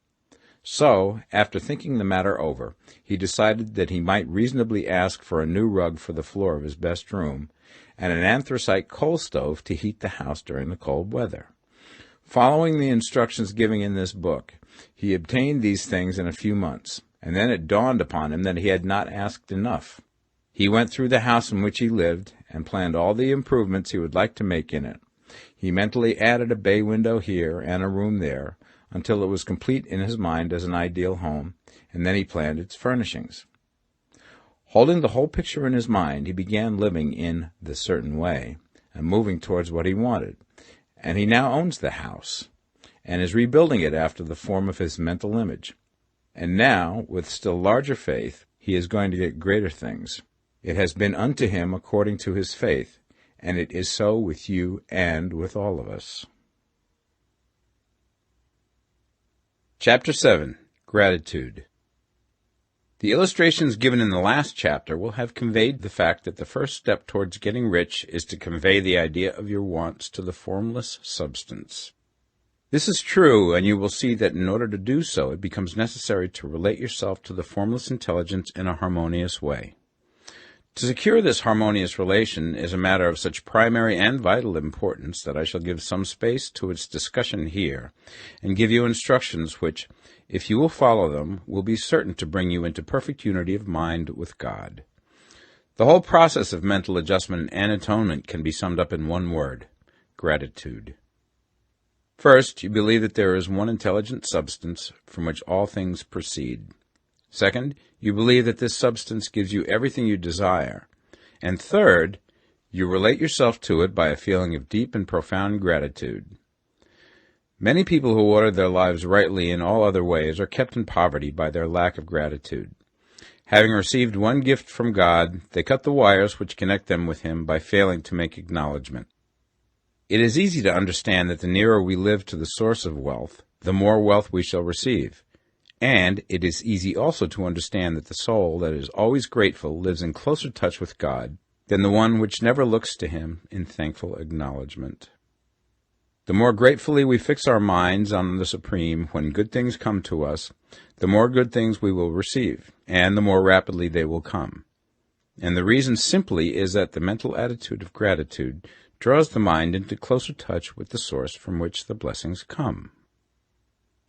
Speaker 1: So, after thinking the matter over, he decided that he might reasonably ask for a new rug for the floor of his best room, and an anthracite coal stove to heat the house during the cold weather. Following the instructions given in this book, he obtained these things in a few months, and then it dawned upon him that he had not asked enough. He went through the house in which he lived, and planned all the improvements he would like to make in it. He mentally added a bay window here and a room there, until it was complete in his mind as an ideal home, and then he planned its furnishings. Holding the whole picture in his mind, he began living in the certain way, and moving towards what he wanted. And he now owns the house, and is rebuilding it after the form of his mental image. And now, with still larger faith, he is going to get greater things. It has been unto him according to his faith, and it is so with you and with all of us. Chapter 7. Gratitude. The illustrations given in the last chapter will have conveyed the fact that the first step towards getting rich is to convey the idea of your wants to the formless substance. This is true, and you will see that in order to do so, it becomes necessary to relate yourself to the formless intelligence in a harmonious way. To secure this harmonious relation is a matter of such primary and vital importance that I shall give some space to its discussion here, and give you instructions which, if you will follow them, will be certain to bring you into perfect unity of mind with God. The whole process of mental adjustment and atonement can be summed up in one word: gratitude. First, you believe that there is one intelligent substance from which all things proceed. Second, you believe that this substance gives you everything you desire. And third, you relate yourself to it by a feeling of deep and profound gratitude. Many people who order their lives rightly in all other ways are kept in poverty by their lack of gratitude. Having received one gift from God, they cut the wires which connect them with Him by failing to make acknowledgment. It is easy to understand that the nearer we live to the source of wealth, the more wealth we shall receive. And it is easy also to understand that the soul that is always grateful lives in closer touch with God than the one which never looks to Him in thankful acknowledgment. The more gratefully we fix our minds on the Supreme when good things come to us, the more good things we will receive, and the more rapidly they will come. And the reason simply is that the mental attitude of gratitude draws the mind into closer touch with the source from which the blessings come.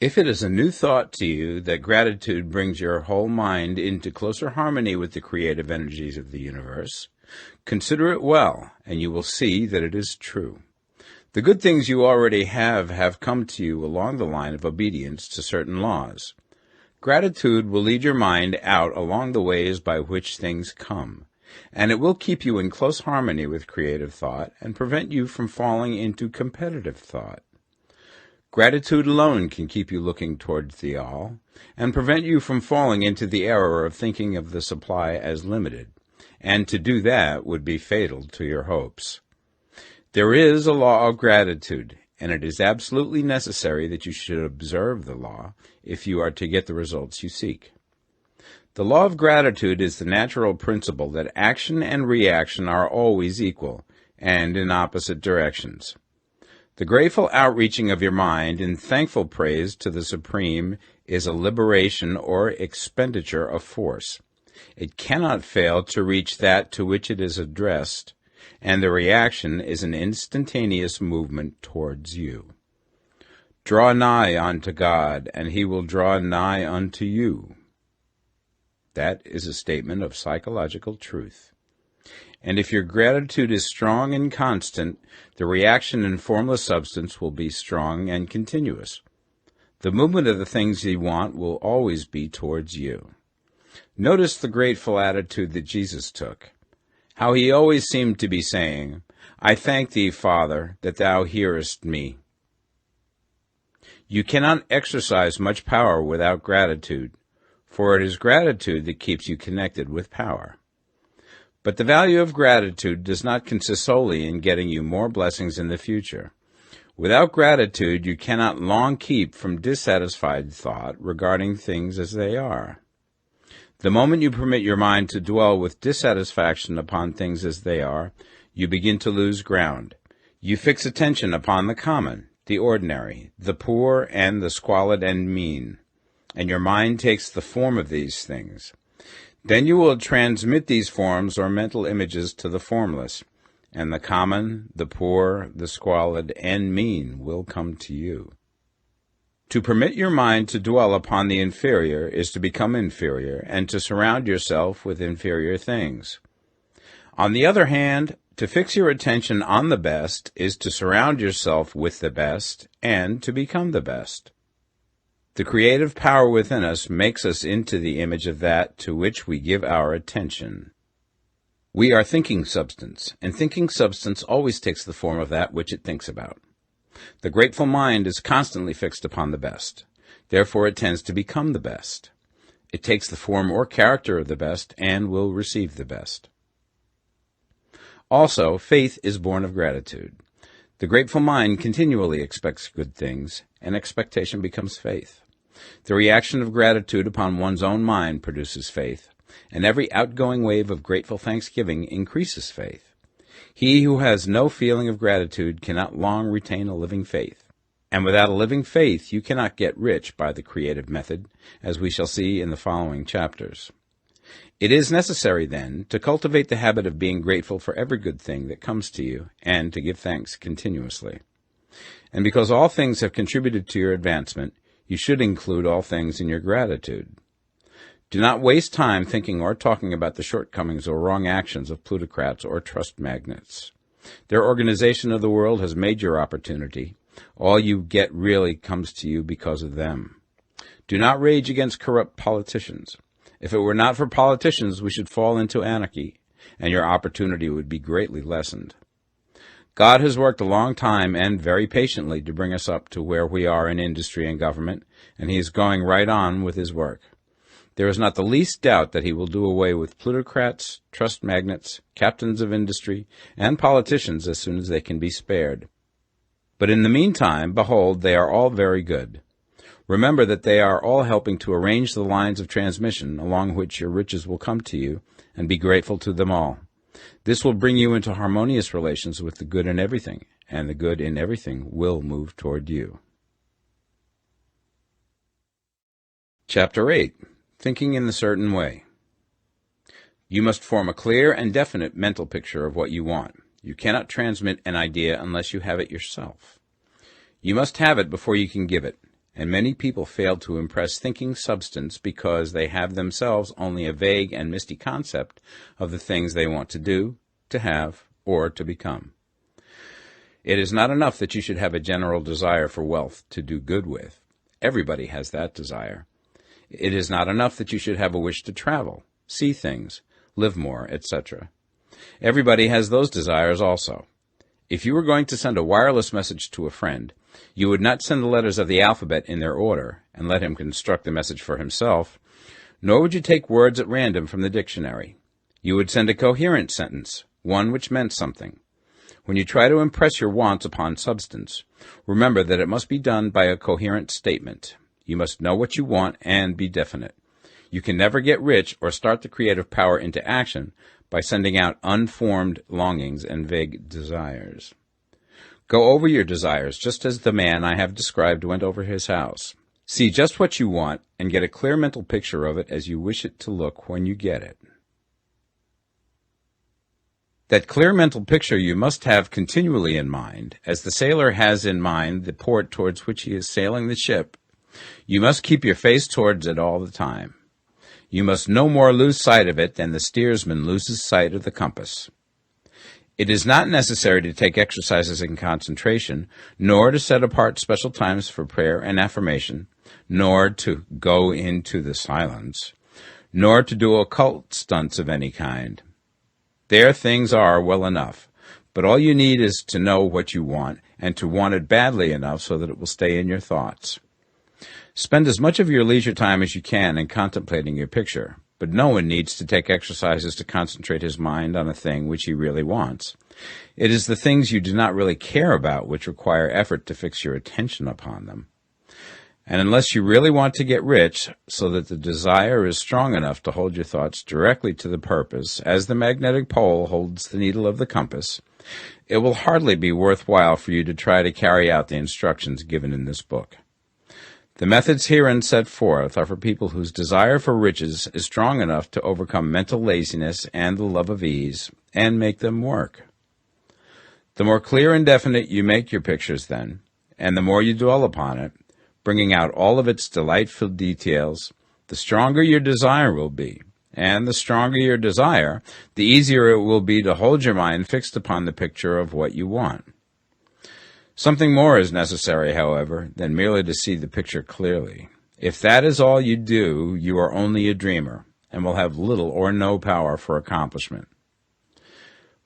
Speaker 1: If it is a new thought to you that gratitude brings your whole mind into closer harmony with the creative energies of the universe, Consider it well, and you will see that it is true. The good things you already have come to you along the line of obedience to certain laws. Gratitude will lead your mind out along the ways by which things come, and it will keep you in close harmony with creative thought and prevent you from falling into competitive thought. Gratitude alone can keep you looking towards the all, and prevent you from falling into the error of thinking of the supply as limited, and to do that would be fatal to your hopes. There is a law of gratitude, and it is absolutely necessary that you should observe the law if you are to get the results you seek. The law of gratitude is the natural principle that action and reaction are always equal, and in opposite directions. The grateful outreaching of your mind in thankful praise to the Supreme is a liberation or expenditure of force. It cannot fail to reach that to which it is addressed, and the reaction is an instantaneous movement towards you. Draw nigh unto God, and he will draw nigh unto you. That is a statement of psychological truth. And if your gratitude is strong and constant, the reaction in formless substance will be strong and continuous. The movement of the things you want will always be towards you. Notice the grateful attitude that Jesus took. How he always seemed to be saying, I thank thee, Father, that thou hearest me. You cannot exercise much power without gratitude, for it is gratitude that keeps you connected with power. But the value of gratitude does not consist solely in getting you more blessings in the future. Without gratitude, you cannot long keep from dissatisfied thought regarding things as they are. The moment you permit your mind to dwell with dissatisfaction upon things as they are, you begin to lose ground. You fix attention upon the common, the ordinary, the poor, and the squalid and mean, and your mind takes the form of these things. Then you will transmit these forms or mental images to the formless, and the common, the poor, the squalid, and mean will come to you. To permit your mind to dwell upon the inferior is to become inferior, and to surround yourself with inferior things. On the other hand, to fix your attention on the best is to surround yourself with the best, and to become the best. The creative power within us makes us into the image of that to which we give our attention. We are thinking substance, and thinking substance always takes the form of that which it thinks about. The grateful mind is constantly fixed upon the best. Therefore it tends to become the best. It takes the form or character of the best and will receive the best. Also, faith is born of gratitude. The grateful mind continually expects good things, and expectation becomes faith. The reaction of gratitude upon one's own mind produces faith, and every outgoing wave of grateful thanksgiving increases faith. He who has no feeling of gratitude cannot long retain a living faith. And without a living faith, you cannot get rich by the creative method, as we shall see in the following chapters. It is necessary, then, to cultivate the habit of being grateful for every good thing that comes to you, and to give thanks continuously. And because all things have contributed to your advancement, you should include all things in your gratitude. Do not waste time thinking or talking about the shortcomings or wrong actions of plutocrats or trust magnates. Their organization of the world has made your opportunity. All you get really comes to you because of them. Do not rage against corrupt politicians. If it were not for politicians, we should fall into anarchy, and your opportunity would be greatly lessened. God has worked a long time and very patiently to bring us up to where we are in industry and government, and he is going right on with his work. There is not the least doubt that he will do away with plutocrats, trust magnates, captains of industry, and politicians as soon as they can be spared. But in the meantime, behold, they are all very good. Remember that they are all helping to arrange the lines of transmission along which your riches will come to you, and be grateful to them all. This will bring you into harmonious relations with the good in everything, and the good in everything will move toward you. Chapter 8. Thinking in the Certain Way. You must form a clear and definite mental picture of what you want. You cannot transmit an idea unless you have it yourself. You must have it before you can give it, and many people fail to impress thinking substance because they have themselves only a vague and misty concept of the things they want to do, to have, or to become. It is not enough that you should have a general desire for wealth to do good with. Everybody has that desire. It is not enough that you should have a wish to travel, see things, live more, etc. Everybody has those desires also. If you were going to send a wireless message to a friend, you would not send the letters of the alphabet in their order and let him construct the message for himself, nor would you take words at random from the dictionary. You would send a coherent sentence, one which meant something. When you try to impress your wants upon substance, remember that it must be done by a coherent statement. You must know what you want and be definite. You can never get rich or start the creative power into action by sending out unformed longings and vague desires. Go over your desires just as the man I have described went over his house. See just what you want and get a clear mental picture of it as you wish it to look when you get it. That clear mental picture you must have continually in mind, as the sailor has in mind the port towards which he is sailing the ship. You must keep your face towards it all the time. You must no more lose sight of it than the steersman loses sight of the compass. It is not necessary to take exercises in concentration, nor to set apart special times for prayer and affirmation, nor to go into the silence, nor to do occult stunts of any kind. There things are well enough, but all you need is to know what you want, and to want it badly enough so that it will stay in your thoughts. Spend as much of your leisure time as you can in contemplating your picture, but no one needs to take exercises to concentrate his mind on a thing which he really wants. It is the things you do not really care about which require effort to fix your attention upon them. And unless you really want to get rich, so that the desire is strong enough to hold your thoughts directly to the purpose, as the magnetic pole holds the needle of the compass, it will hardly be worthwhile for you to try to carry out the instructions given in this book. The methods herein set forth are for people whose desire for riches is strong enough to overcome mental laziness and the love of ease, and make them work. The more clear and definite you make your pictures then, and the more you dwell upon it, bringing out all of its delightful details, the stronger your desire will be. And the stronger your desire, the easier it will be to hold your mind fixed upon the picture of what you want. Something more is necessary, however, than merely to see the picture clearly. If that is all you do, you are only a dreamer, and will have little or no power for accomplishment.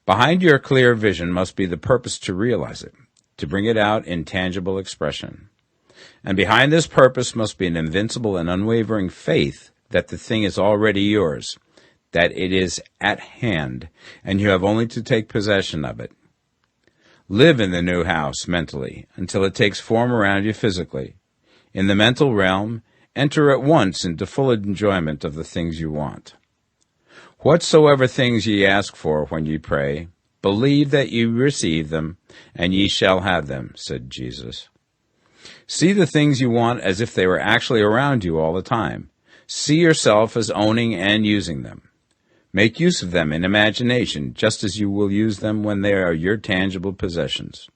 Speaker 1: Behind your clear vision must be the purpose to realize it, to bring it out in tangible expression. And behind this purpose must be an invincible and unwavering faith that the thing is already yours, that it is at hand, and you have only to take possession of it. Live in the new house mentally until it takes form around you physically. In the mental realm, enter at once into full enjoyment of the things you want. Whatsoever things ye ask for when ye pray, believe that ye receive them, and ye shall have them, said Jesus. See the things you want as if they were actually around you all the time. See yourself as owning and using them. Make use of them in imagination, just as you will use them when they are your tangible possessions.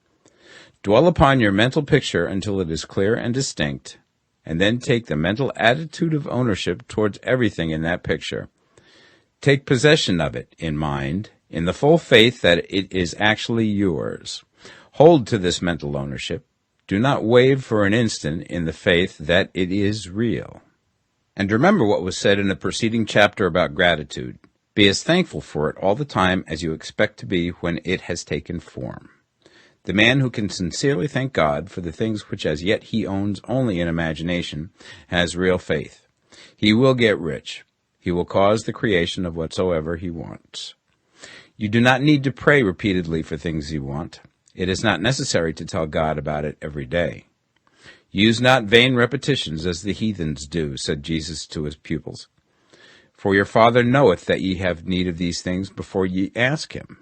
Speaker 1: Dwell upon your mental picture until it is clear and distinct, and then take the mental attitude of ownership towards everything in that picture. Take possession of it in mind, in the full faith that it is actually yours. Hold to this mental ownership. Do not waver for an instant in the faith that it is real. And remember what was said in the preceding chapter about gratitude. Be as thankful for it all the time as you expect to be when it has taken form. The man who can sincerely thank God for the things which as yet he owns only in imagination has real faith. He will get rich. He will cause the creation of whatsoever he wants. You do not need to pray repeatedly for things you want. It is not necessary to tell God about it every day. Use not vain repetitions as the heathens do, said Jesus to his pupils. For your Father knoweth that ye have need of these things before ye ask him.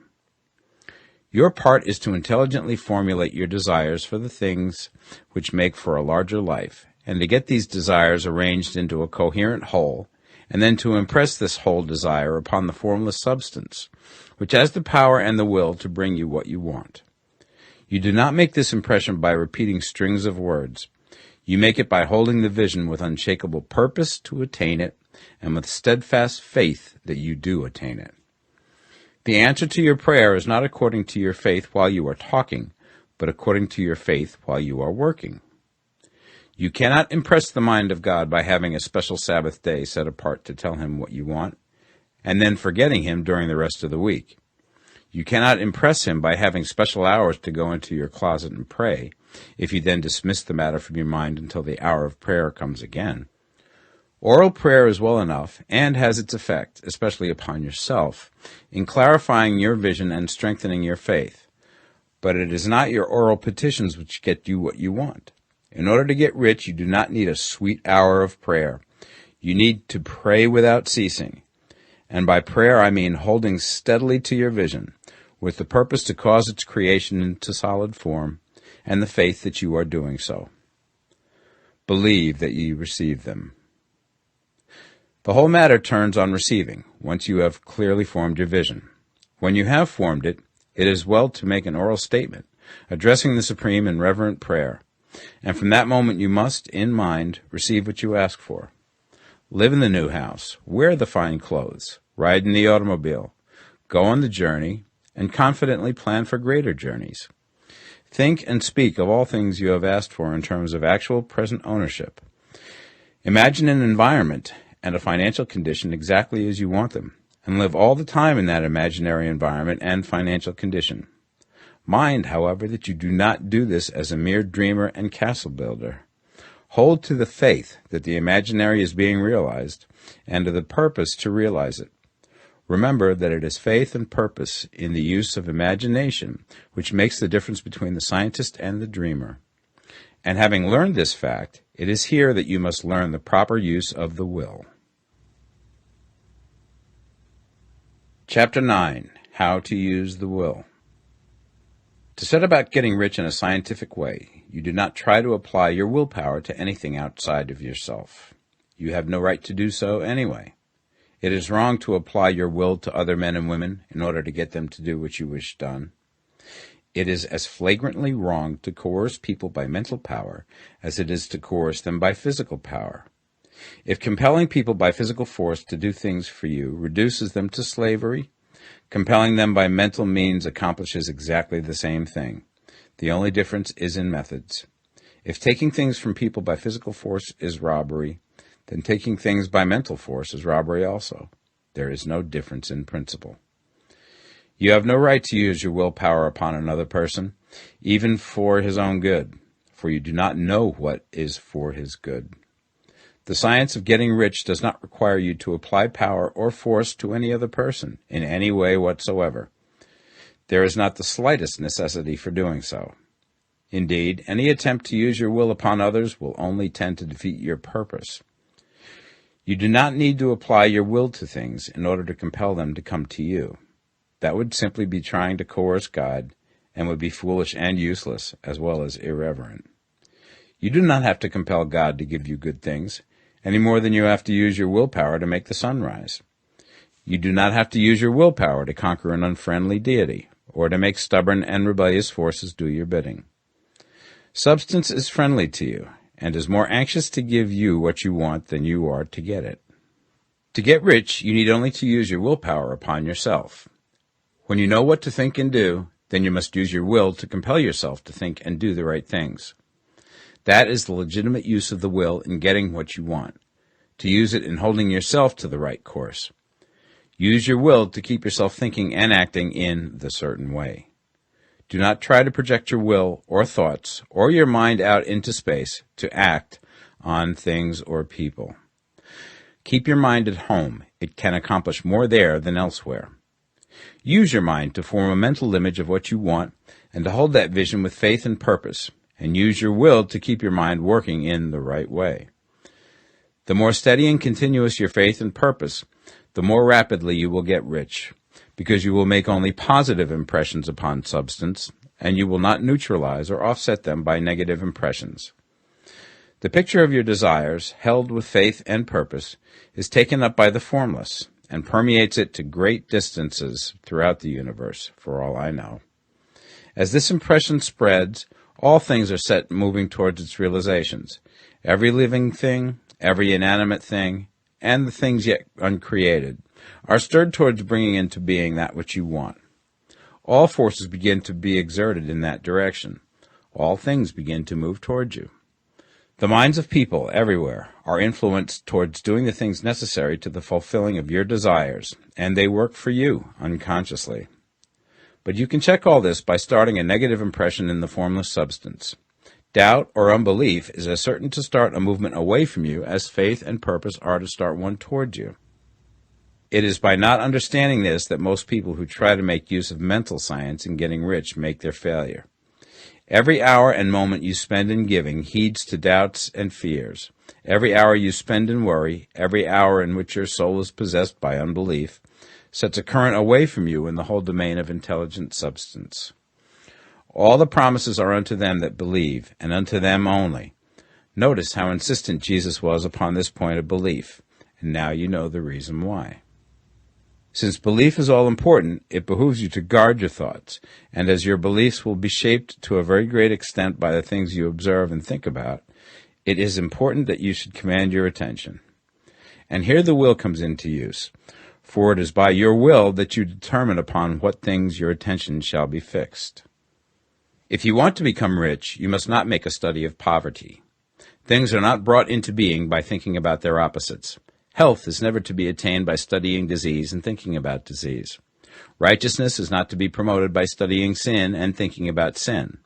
Speaker 1: Your part is to intelligently formulate your desires for the things which make for a larger life, and to get these desires arranged into a coherent whole, and then to impress this whole desire upon the formless substance, which has the power and the will to bring you what you want. You do not make this impression by repeating strings of words. You make it by holding the vision with unshakable purpose to attain it, and with steadfast faith that you do attain it. The answer to your prayer is not according to your faith while you are talking, but according to your faith while you are working. You cannot impress the mind of God by having a special Sabbath day set apart to tell him what you want, and then forgetting him during the rest of the week. You cannot impress him by having special hours to go into your closet and pray, if you then dismiss the matter from your mind until the hour of prayer comes again. Oral prayer is well enough, and has its effect, especially upon yourself, in clarifying your vision and strengthening your faith. But it is not your oral petitions which get you what you want. In order to get rich, you do not need a sweet hour of prayer. You need to pray without ceasing. And by prayer I mean holding steadily to your vision, with the purpose to cause its creation into solid form, and the faith that you are doing so. Believe that ye receive them. The whole matter turns on receiving, once you have clearly formed your vision. When you have formed it, it is well to make an oral statement, addressing the Supreme in reverent prayer, and from that moment you must, in mind, receive what you ask for. Live in the new house, wear the fine clothes, ride in the automobile, go on the journey, and confidently plan for greater journeys. Think and speak of all things you have asked for in terms of actual present ownership. Imagine an environment and a financial condition exactly as you want them, and live all the time in that imaginary environment and financial condition. Mind, however, that you do not do this as a mere dreamer and castle builder. Hold to the faith that the imaginary is being realized, and to the purpose to realize it. Remember that it is faith and purpose in the use of imagination which makes the difference between the scientist and the dreamer. And having learned this fact, it is here that you must learn the proper use of the will. Chapter 9. How to Use the Will. To set about getting rich in a scientific way, you do not try to apply your willpower to anything outside of yourself. You have no right to do so anyway. It is wrong to apply your will to other men and women in order to get them to do what you wish done. It is as flagrantly wrong to coerce people by mental power as it is to coerce them by physical power. If compelling people by physical force to do things for you reduces them to slavery, compelling them by mental means accomplishes exactly the same thing. The only difference is in methods. If taking things from people by physical force is robbery, then taking things by mental force is robbery also. There is no difference in principle. You have no right to use your willpower upon another person, even for his own good, for you do not know what is for his good. The science of getting rich does not require you to apply power or force to any other person in any way whatsoever. There is not the slightest necessity for doing so. Indeed, any attempt to use your will upon others will only tend to defeat your purpose. You do not need to apply your will to things in order to compel them to come to you. That would simply be trying to coerce God, and would be foolish and useless, as well as irreverent. You do not have to compel God to give you good things, any more than you have to use your willpower to make the sun rise. You do not have to use your willpower to conquer an unfriendly deity, or to make stubborn and rebellious forces do your bidding. Substance is friendly to you, and is more anxious to give you what you want than you are to get it. To get rich, you need only to use your willpower upon yourself. When you know what to think and do, then you must use your will to compel yourself to think and do the right things. That is the legitimate use of the will in getting what you want, to use it in holding yourself to the right course. Use your will to keep yourself thinking and acting in the certain way. Do not try to project your will or thoughts or your mind out into space to act on things or people. Keep your mind at home. It can accomplish more there than elsewhere. Use your mind to form a mental image of what you want and to hold that vision with faith and purpose, and use your will to keep your mind working in the right way. The more steady and continuous your faith and purpose, the more rapidly you will get rich, because you will make only positive impressions upon substance, and you will not neutralize or offset them by negative impressions. The picture of your desires, held with faith and purpose, is taken up by the formless, and permeates it to great distances throughout the universe, for all I know. As this impression spreads, all things are set moving towards its realizations. Every living thing, every inanimate thing, and the things yet uncreated, are stirred towards bringing into being that which you want. All forces begin to be exerted in that direction. All things begin to move towards you. The minds of people everywhere are influenced towards doing the things necessary to the fulfilling of your desires, and they work for you unconsciously. But you can check all this by starting a negative impression in the formless substance. Doubt or unbelief is as certain to start a movement away from you as faith and purpose are to start one towards you. It is by not understanding this that most people who try to make use of mental science in getting rich make their failure. Every hour and moment you spend in giving heeds to doubts and fears. Every hour you spend in worry, every hour in which your soul is possessed by unbelief, sets a current away from you in the whole domain of intelligent substance. All the promises are unto them that believe, and unto them only. Notice how insistent Jesus was upon this point of belief, and now you know the reason why. Since belief is all important, it behooves you to guard your thoughts, and as your beliefs will be shaped to a very great extent by the things you observe and think about, it is important that you should command your attention. And here the will comes into use, for it is by your will that you determine upon what things your attention shall be fixed. If you want to become rich, you must not make a study of poverty. Things are not brought into being by thinking about their opposites. Health is never to be attained by studying disease and thinking about disease. Righteousness is not to be promoted by studying sin and thinking about sin.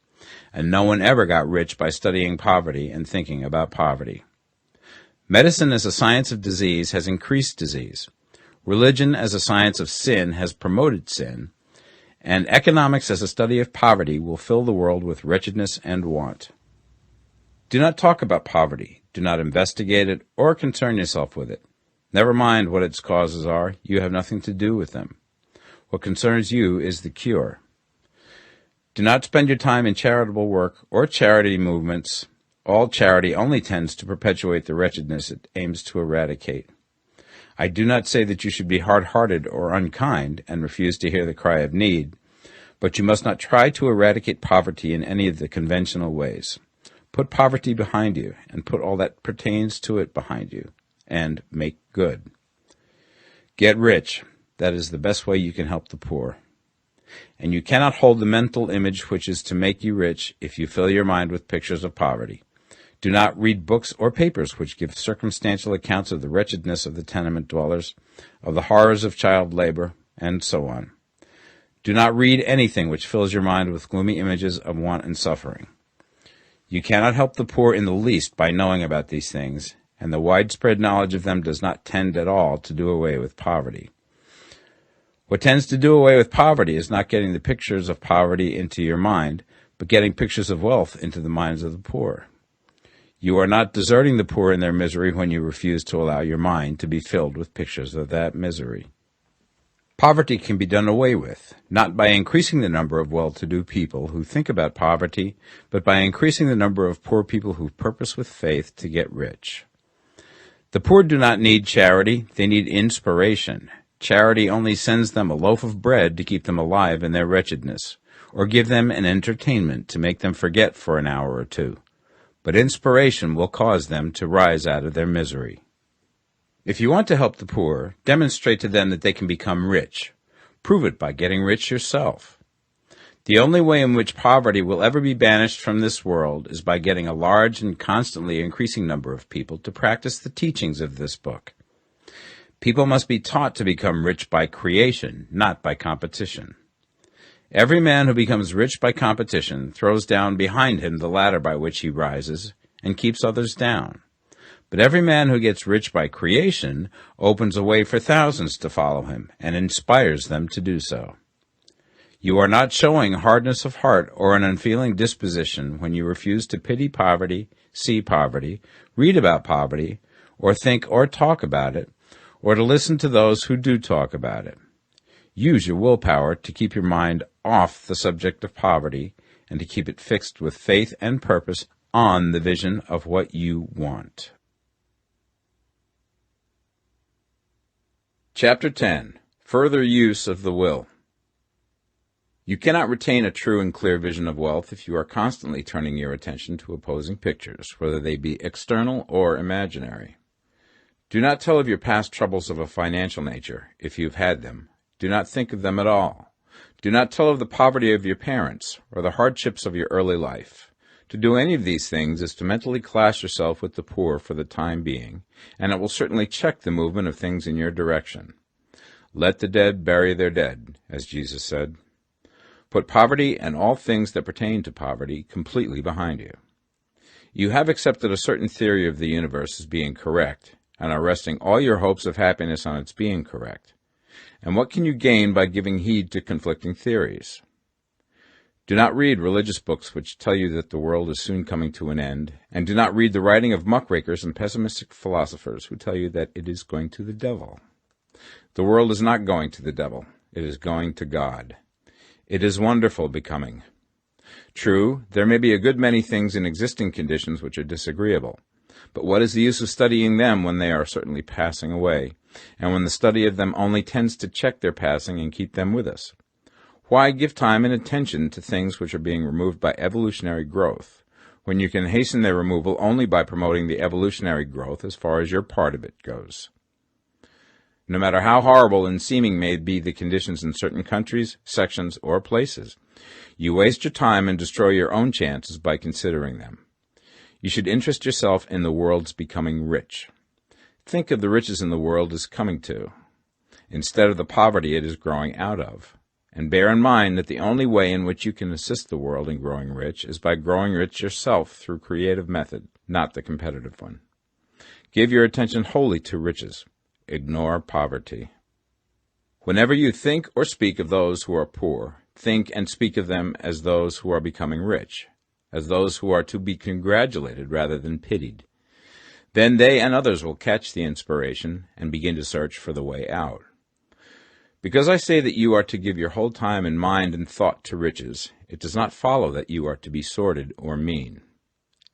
Speaker 1: And no one ever got rich by studying poverty and thinking about poverty. Medicine as a science of disease has increased disease. Religion as a science of sin has promoted sin. And economics as a study of poverty will fill the world with wretchedness and want. Do not talk about poverty. Do not investigate it or concern yourself with it. Never mind what its causes are, you have nothing to do with them. What concerns you is the cure. Do not spend your time in charitable work or charity movements. All charity only tends to perpetuate the wretchedness it aims to eradicate. I do not say that you should be hard-hearted or unkind and refuse to hear the cry of need, but you must not try to eradicate poverty in any of the conventional ways. Put poverty behind you, and put all that pertains to it behind you, and make good. Get rich. That is the best way you can help the poor. And you cannot hold the mental image which is to make you rich if you fill your mind with pictures of poverty. Do not read books or papers which give circumstantial accounts of the wretchedness of the tenement dwellers, of the horrors of child labor, and so on. Do not read anything which fills your mind with gloomy images of want and suffering. You cannot help the poor in the least by knowing about these things, and the widespread knowledge of them does not tend at all to do away with poverty. What tends to do away with poverty is not getting the pictures of poverty into your mind, but getting pictures of wealth into the minds of the poor. You are not deserting the poor in their misery when you refuse to allow your mind to be filled with pictures of that misery. Poverty can be done away with, not by increasing the number of well-to-do people who think about poverty, but by increasing the number of poor people who purpose with faith to get rich. The poor do not need charity, they need inspiration. Charity only sends them a loaf of bread to keep them alive in their wretchedness, or give them an entertainment to make them forget for an hour or two. But inspiration will cause them to rise out of their misery. If you want to help the poor, demonstrate to them that they can become rich. Prove it by getting rich yourself. The only way in which poverty will ever be banished from this world is by getting a large and constantly increasing number of people to practice the teachings of this book. People must be taught to become rich by creation, not by competition. Every man who becomes rich by competition throws down behind him the ladder by which he rises and keeps others down. But every man who gets rich by creation opens a way for thousands to follow him and inspires them to do so. You are not showing hardness of heart or an unfeeling disposition when you refuse to pity poverty, see poverty, read about poverty, or think or talk about it, or to listen to those who do talk about it. Use your willpower to keep your mind off the subject of poverty and to keep it fixed with faith and purpose on the vision of what you want. Chapter 10. Further Use of the Will. You cannot retain a true and clear vision of wealth if you are constantly turning your attention to opposing pictures, whether they be external or imaginary. Do not tell of your past troubles of a financial nature, if you have had them. Do not think of them at all. Do not tell of the poverty of your parents, or the hardships of your early life. To do any of these things is to mentally class yourself with the poor for the time being, and it will certainly check the movement of things in your direction. Let the dead bury their dead, as Jesus said. Put poverty and all things that pertain to poverty completely behind you. You have accepted a certain theory of the universe as being correct, and are resting all your hopes of happiness on its being correct. And what can you gain by giving heed to conflicting theories? Do not read religious books which tell you that the world is soon coming to an end, and do not read the writing of muckrakers and pessimistic philosophers who tell you that it is going to the devil. The world is not going to the devil. It is going to God. It is wonderful becoming. True, there may be a good many things in existing conditions which are disagreeable, but what is the use of studying them when they are certainly passing away, and when the study of them only tends to check their passing and keep them with us? Why give time and attention to things which are being removed by evolutionary growth, when you can hasten their removal only by promoting the evolutionary growth as far as your part of it goes? No matter how horrible and seeming may be the conditions in certain countries, sections, or places, you waste your time and destroy your own chances by considering them. You should interest yourself in the world's becoming rich. Think of the riches in the world as coming to, instead of the poverty it is growing out of. And bear in mind that the only way in which you can assist the world in growing rich is by growing rich yourself through creative method, not the competitive one. Give your attention wholly to riches. Ignore poverty. Whenever you think or speak of those who are poor, think and speak of them as those who are becoming rich, as those who are to be congratulated rather than pitied. Then they and others will catch the inspiration and begin to search for the way out. Because I say that you are to give your whole time and mind and thought to riches, it does not follow that you are to be sordid or mean.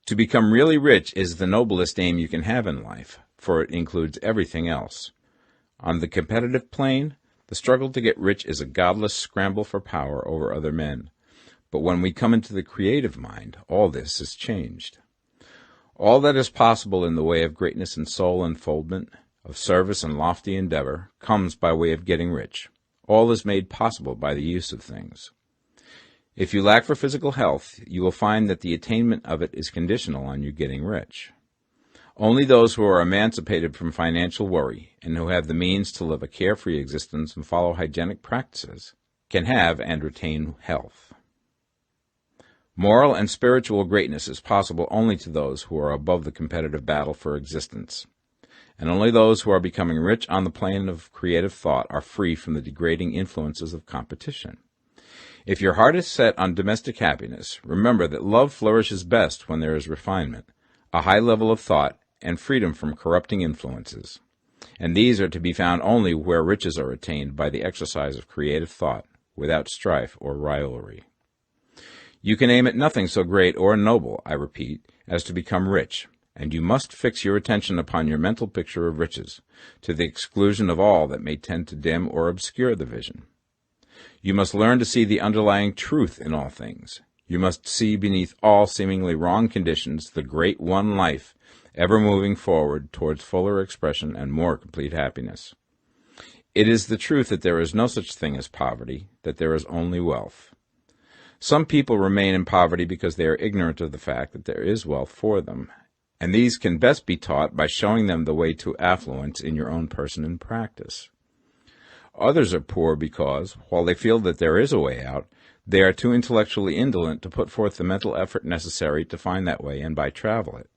Speaker 1: To become really rich is the noblest aim you can have in life, for it includes everything else. On the competitive plane, the struggle to get rich is a godless scramble for power over other men. But when we come into the creative mind, all this is changed. All that is possible in the way of greatness and soul unfoldment, of service and lofty endeavor, comes by way of getting rich. All is made possible by the use of things. If you lack for physical health, you will find that the attainment of it is conditional on you getting rich. Only those who are emancipated from financial worry and who have the means to live a carefree existence and follow hygienic practices can have and retain health. Moral and spiritual greatness is possible only to those who are above the competitive battle for existence, and only those who are becoming rich on the plane of creative thought are free from the degrading influences of competition. If your heart is set on domestic happiness, remember that love flourishes best when there is refinement, a high level of thought, and freedom from corrupting influences. And these are to be found only where riches are attained by the exercise of creative thought, without strife or rivalry. You can aim at nothing so great or noble, I repeat, as to become rich, and you must fix your attention upon your mental picture of riches, to the exclusion of all that may tend to dim or obscure the vision. You must learn to see the underlying truth in all things. You must see beneath all seemingly wrong conditions the great one life, ever moving forward towards fuller expression and more complete happiness. It is the truth that there is no such thing as poverty, that there is only wealth. Some people remain in poverty because they are ignorant of the fact that there is wealth for them, and these can best be taught by showing them the way to affluence in your own person and practice. Others are poor because, while they feel that there is a way out, they are too intellectually indolent to put forth the mental effort necessary to find that way and by travel it.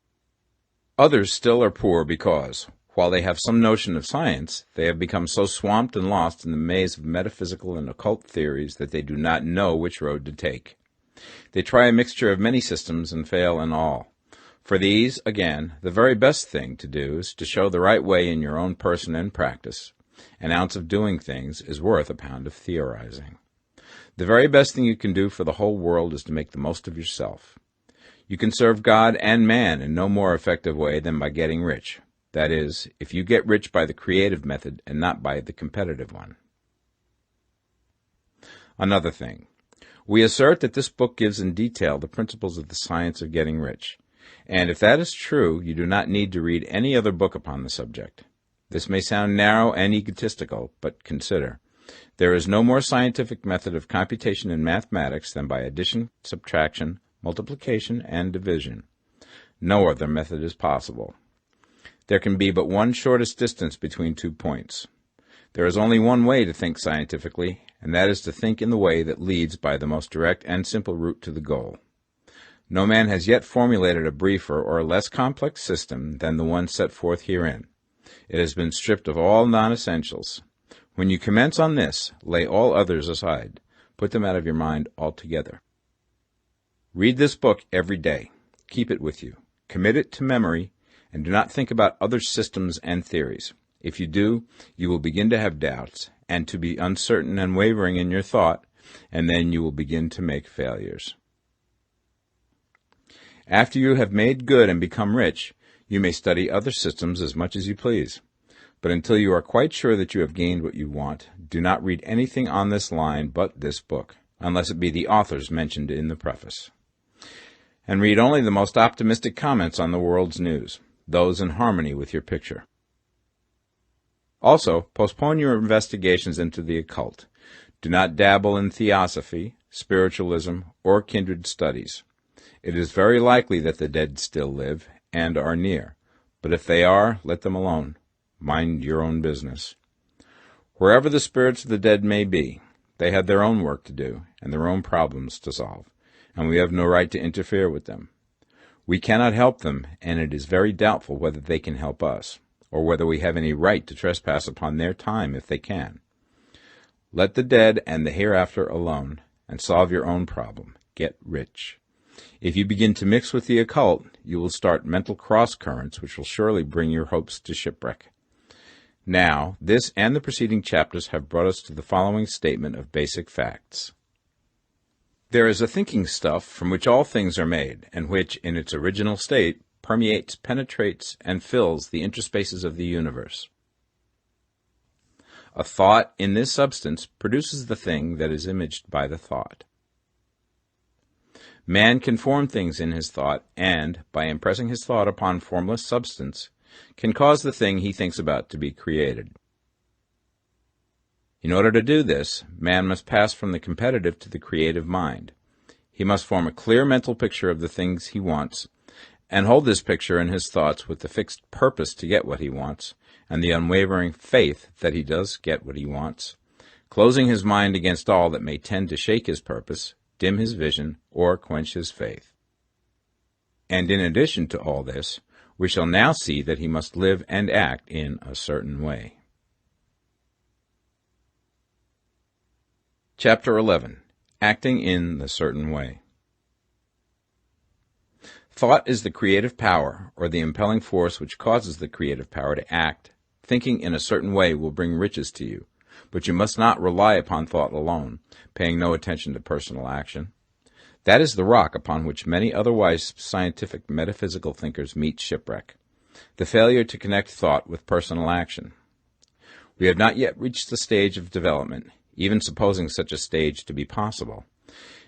Speaker 1: Others still are poor because, while they have some notion of science, they have become so swamped and lost in the maze of metaphysical and occult theories that they do not know which road to take. They try a mixture of many systems and fail in all. For these, again, the very best thing to do is to show the right way in your own person and practice. An ounce of doing things is worth a pound of theorizing. The very best thing you can do for the whole world is to make the most of yourself. You can serve God and man in no more effective way than by getting rich. That is, if you get rich by the creative method and not by the competitive one. Another thing. We assert that this book gives in detail the principles of the science of getting rich. And if that is true, you do not need to read any other book upon the subject. This may sound narrow and egotistical, but consider. There is no more scientific method of computation in mathematics than by addition, subtraction, multiplication, and division. No other method is possible. There can be but one shortest distance between 2 points. There is only one way to think scientifically, and that is to think in the way that leads by the most direct and simple route to the goal. No man has yet formulated a briefer or less complex system than the one set forth herein. It has been stripped of all non-essentials. When you commence on this, lay all others aside. Put them out of your mind altogether. Read this book every day. Keep it with you. Commit it to memory, and do not think about other systems and theories. If you do, you will begin to have doubts, and to be uncertain and wavering in your thought, and then you will begin to make failures. After you have made good and become rich, you may study other systems as much as you please. But until you are quite sure that you have gained what you want, do not read anything on this line but this book, unless it be the authors mentioned in the preface. And read only the most optimistic comments on the world's news, those in harmony with your picture. Also, postpone your investigations into the occult. Do not dabble in theosophy, spiritualism, or kindred studies. It is very likely that the dead still live and are near, but if they are, let them alone. Mind your own business. Wherever the spirits of the dead may be, they have their own work to do and their own problems to solve, and we have no right to interfere with them. We cannot help them, and it is very doubtful whether they can help us, or whether we have any right to trespass upon their time if they can. Let the dead and the hereafter alone, and solve your own problem. Get rich. If you begin to mix with the occult, you will start mental cross-currents which will surely bring your hopes to shipwreck. Now, this and the preceding chapters have brought us to the following statement of basic facts. There is a thinking stuff from which all things are made, and which, in its original state, permeates, penetrates, and fills the interspaces of the universe. A thought in this substance produces the thing that is imaged by the thought. Man can form things in his thought, and, by impressing his thought upon formless substance, can cause the thing he thinks about to be created. In order to do this, man must pass from the competitive to the creative mind. He must form a clear mental picture of the things he wants, and hold this picture in his thoughts with the fixed purpose to get what he wants, and the unwavering faith that he does get what he wants, closing his mind against all that may tend to shake his purpose, dim his vision, or quench his faith. And in addition to all this, we shall now see that he must live and act in a certain way. Chapter 11. Acting in the Certain Way. Thought is the creative power, or the impelling force which causes the creative power to act. Thinking in a certain way will bring riches to you, but you must not rely upon thought alone, paying no attention to personal action. That is the rock upon which many otherwise scientific metaphysical thinkers meet shipwreck, the failure to connect thought with personal action. We have not yet reached the stage of development, even supposing such a stage to be possible,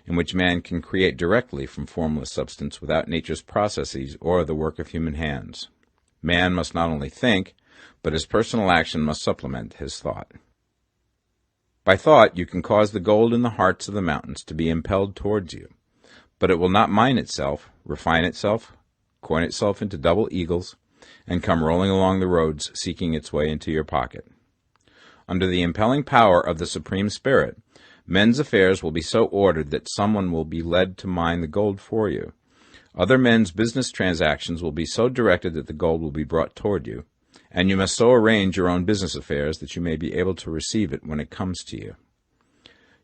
Speaker 1: in which man can create directly from formless substance without nature's processes or the work of human hands. Man must not only think, but his personal action must supplement his thought. By thought you can cause the gold in the hearts of the mountains to be impelled towards you, but it will not mine itself, refine itself, coin itself into double eagles, and come rolling along the roads seeking its way into your pocket. Under the impelling power of the Supreme Spirit, men's affairs will be so ordered that someone will be led to mine the gold for you. Other men's business transactions will be so directed that the gold will be brought toward you, and you must so arrange your own business affairs that you may be able to receive it when it comes to you.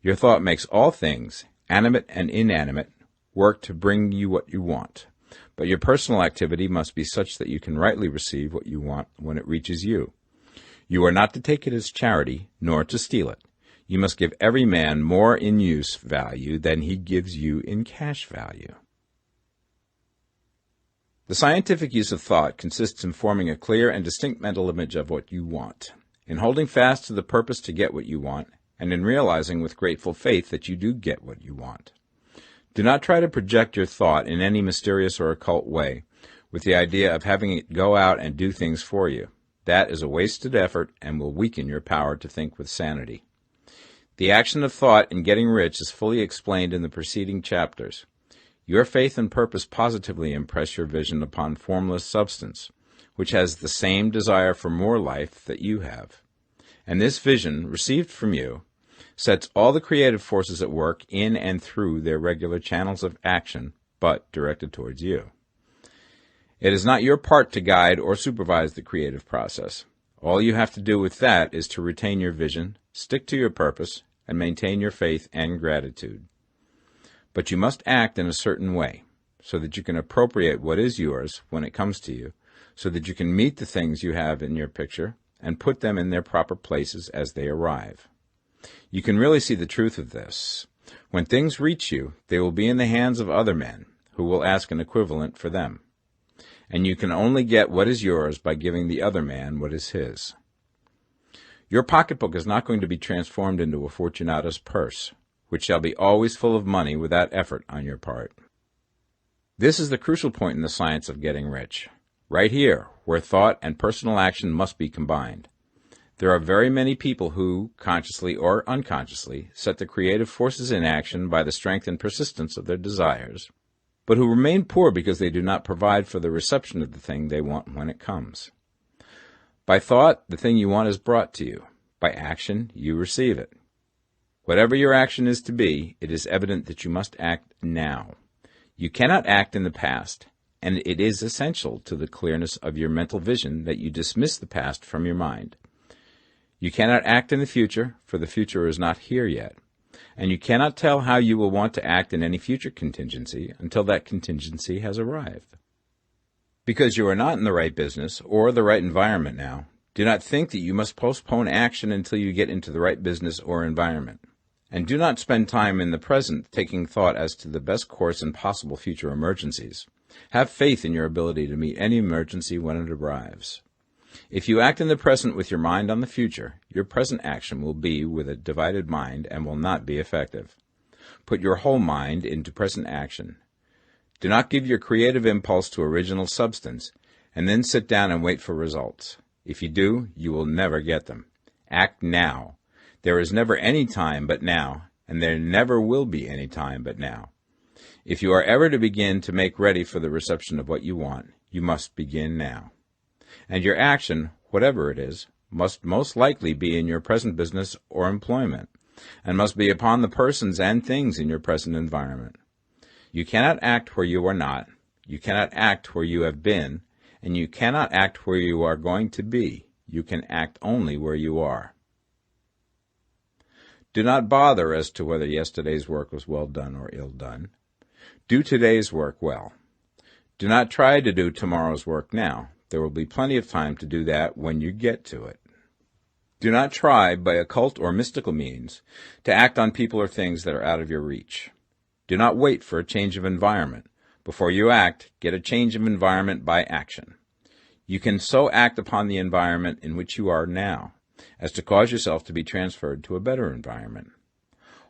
Speaker 1: Your thought makes all things, animate and inanimate, work to bring you what you want, but your personal activity must be such that you can rightly receive what you want when it reaches you. You are not to take it as charity, nor to steal it. You must give every man more in use value than he gives you in cash value. The scientific use of thought consists in forming a clear and distinct mental image of what you want, in holding fast to the purpose to get what you want, and in realizing with grateful faith that you do get what you want. Do not try to project your thought in any mysterious or occult way, with the idea of having it go out and do things for you. That is a wasted effort and will weaken your power to think with sanity. The action of thought in getting rich is fully explained in the preceding chapters. Your faith and purpose positively impress your vision upon formless substance, which has the same desire for more life that you have. And this vision, received from you, sets all the creative forces at work in and through their regular channels of action, but directed towards you. It is not your part to guide or supervise the creative process. All you have to do with that is to retain your vision, stick to your purpose, and maintain your faith and gratitude. But you must act in a certain way, so that you can appropriate what is yours when it comes to you, so that you can meet the things you have in your picture and put them in their proper places as they arrive. You can really see the truth of this. When things reach you, they will be in the hands of other men, who will ask an equivalent for them. And you can only get what is yours by giving the other man what is his. Your pocketbook is not going to be transformed into a Fortunato's purse, which shall be always full of money without effort on your part. This is the crucial point in the science of getting rich. Right here, where thought and personal action must be combined. There are very many people who, consciously or unconsciously, set the creative forces in action by the strength and persistence of their desires, but who remain poor because they do not provide for the reception of the thing they want when it comes. By thought, the thing you want is brought to you. By action, you receive it. Whatever your action is to be, it is evident that you must act now. You cannot act in the past, and it is essential to the clearness of your mental vision that you dismiss the past from your mind. You cannot act in the future, for the future is not here yet, and you cannot tell how you will want to act in any future contingency until that contingency has arrived. Because you are not in the right business or the right environment now, do not think that you must postpone action until you get into the right business or environment. And do not spend time in the present taking thought as to the best course in possible future emergencies. Have faith in your ability to meet any emergency when it arrives. If you act in the present with your mind on the future, your present action will be with a divided mind and will not be effective. Put your whole mind into present action. Do not give your creative impulse to original substance, and then sit down and wait for results. If you do, you will never get them. Act now. There is never any time but now, and there never will be any time but now. If you are ever to begin to make ready for the reception of what you want, you must begin now. And your action, whatever it is, must most likely be in your present business or employment, and must be upon the persons and things in your present environment. You cannot act where you are not, you cannot act where you have been, and you cannot act where you are going to be. You can act only where you are. Do not bother as to whether yesterday's work was well done or ill done. Do today's work well. Do not try to do tomorrow's work now. There will be plenty of time to do that when you get to it. Do not try, by occult or mystical means, to act on people or things that are out of your reach. Do not wait for a change of environment. Before you act, get a change of environment by action. You can so act upon the environment in which you are now as to cause yourself to be transferred to a better environment.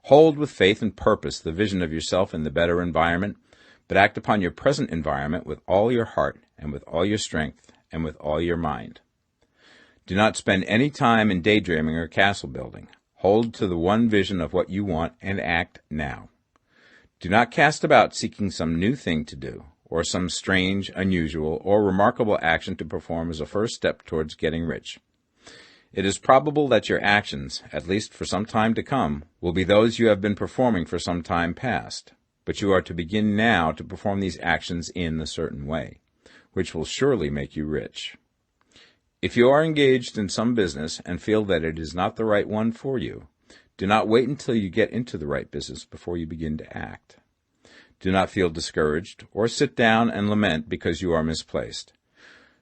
Speaker 1: Hold with faith and purpose the vision of yourself in the better environment, but act upon your present environment with all your heart and with all your strength and with all your mind. Do not spend any time in daydreaming or castle building. Hold to the one vision of what you want and act now. Do not cast about seeking some new thing to do, or some strange, unusual, or remarkable action to perform as a first step towards getting rich. It is probable that your actions, at least for some time to come, will be those you have been performing for some time past, but you are to begin now to perform these actions in a certain way, which will surely make you rich. If you are engaged in some business and feel that it is not the right one for you, do not wait until you get into the right business before you begin to act. Do not feel discouraged or sit down and lament because you are misplaced.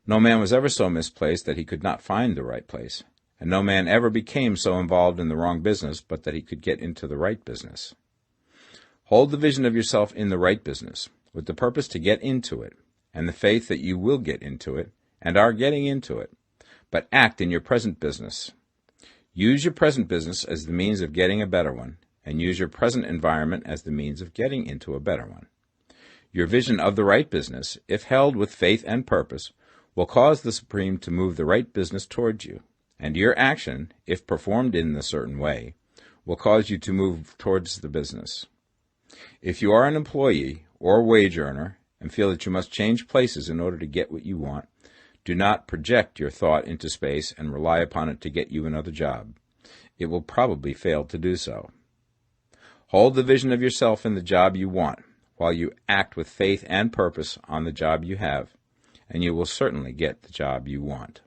Speaker 1: No man was ever so misplaced that he could not find the right place, and no man ever became so involved in the wrong business but that he could get into the right business. Hold the vision of yourself in the right business, with the purpose to get into it, and the faith that you will get into it, and are getting into it, but act in your present business. Use your present business as the means of getting a better one, and use your present environment as the means of getting into a better one. Your vision of the right business, if held with faith and purpose, will cause the Supreme to move the right business towards you, and your action, if performed in a certain way, will cause you to move towards the business. If you are an employee or wage earner and feel that you must change places in order to get what you want, do not project your thought into space and rely upon it to get you another job. It will probably fail to do so. Hold the vision of yourself in the job you want, while you act with faith and purpose on the job you have, and you will certainly get the job you want.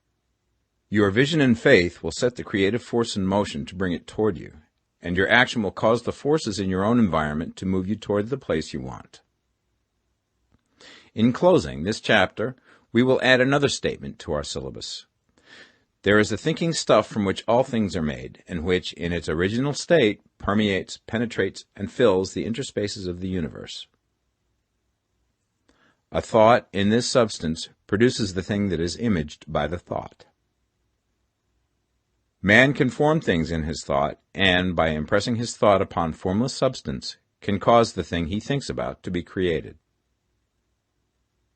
Speaker 1: Your vision and faith will set the creative force in motion to bring it toward you, and your action will cause the forces in your own environment to move you toward the place you want. In closing this chapter, we will add another statement to our syllabus. There is the thinking stuff from which all things are made, and which, in its original state, permeates, penetrates, and fills the interspaces of the universe. A thought in this substance produces the thing that is imaged by the thought. Man can form things in his thought, and, by impressing his thought upon formless substance, can cause the thing he thinks about to be created.